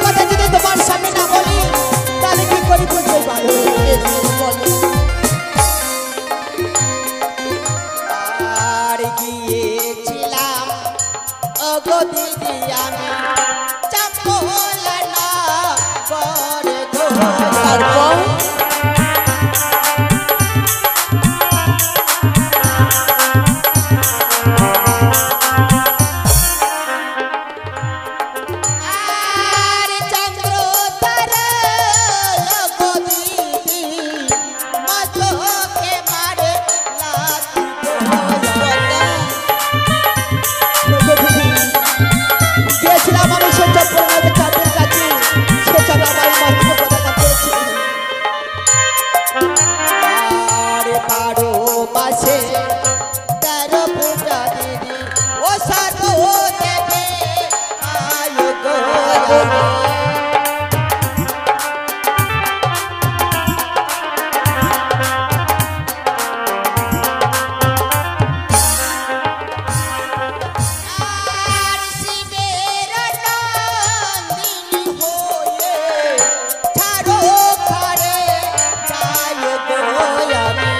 কথা যদি তোমার সামনে না বলি তাহলে কি করি বুঝতে পারো? বলো। আর গিয়েছিলাম ওগো দিদি আমি চাপলা না করে তারপর আর চন্দ্র তারা ওগো দিদি মাঝোকে মারে লাথি গিয়েছিলাম আমি সে চপ্পলের চাঁদের কাছে সেসব আমার মাঝে পতাকা পেয়েছি। আর 12 মাসে 13 পূজা দিদি ও সাধু দেখে আয় গো আর শিবের নন্দিনী হয়ে ছাড়ো ঘরে যাই গো আমি।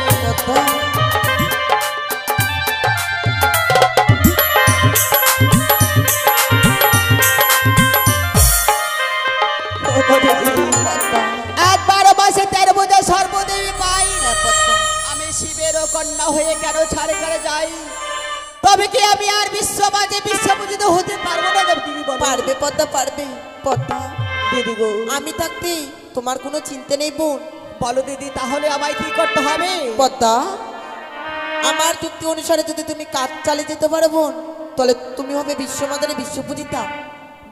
আর 12 মাসে 13 পূজা সর্বদেবী পাই আমি শিবেরও কন্যা হয়ে কেন ছাড়ে করে যাই? তবে কি আমি আর বিশ্ববাজে বিশ্বপূজিত হতে পারবো না দিদি? বলো। পারবে পদ্মা, পারবে পদ্মা। দিদি গো আমি থাকতে তোমার কোনো চিন্তা নেই বোন। বলো দিদি, তাহলে আমায় কি করতে হবে? পদ্মা, আমার যুক্তি অনুসারে যদি তুমি কাজ চালিয়ে যেতে পারো বোন, তাহলে তুমি হবে বিশ্বমাতারে বিশ্বপূজিতা।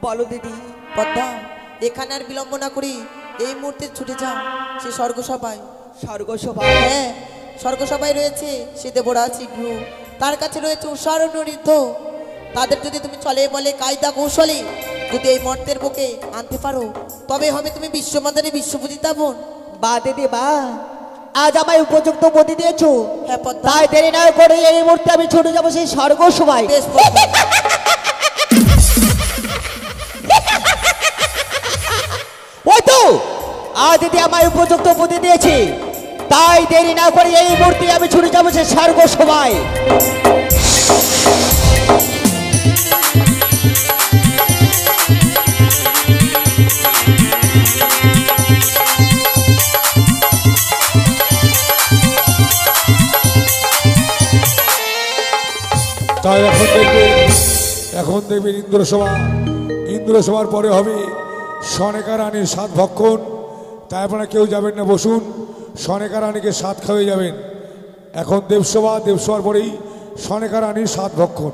বলো দিদি। পদ্মা, এখানে আর বিলম্ব না করি এই মুহূর্তে ছুটে যাও সে স্বর্গসভায়। স্বর্গসভায়? হ্যাঁ, স্বর্গসভায় রয়েছে সে দেবরাজ ইগ্রু, তার কাছে রয়েছে উষার নৃত্য। তাদের যদি তুমি চলে বলে কায়দা কৌশলে যদি এই মর্তের বুকে আনতে পারো, তবে হবে তুমি বিশ্বমাতারে বিশ্বপূজিতা বোন। বা দিদি বা, আজ আমায় উপযুক্ত বুদ্ধি দিয়েছো। হ্যাঁ পদ্মা, তাই দেরি না করে এই মুহূর্তে আমি ছুটে যাবো সেই স্বর্গসভায়। বেশ পদ্মা। ওই তো আজ দিদি আমায় উপযুক্ত বুদ্ধি দিয়েছে, তাই দেরি না করে এই মুহূর্তে আমি ছুটে যাবো সেই স্বর্গসভায়। তাই এখন দেখবেন ইন্দ্রসভার পরে হবে সনেকা রানীর 7 ভক্ষণ। তাই আপনারা কেউ যাবেন না, বসুন। সনেকা রানীকে 7 খাওয়াই যাবেন। এখন দেবসভার পরেই সনেকা রানীর 7 ভক্ষণ।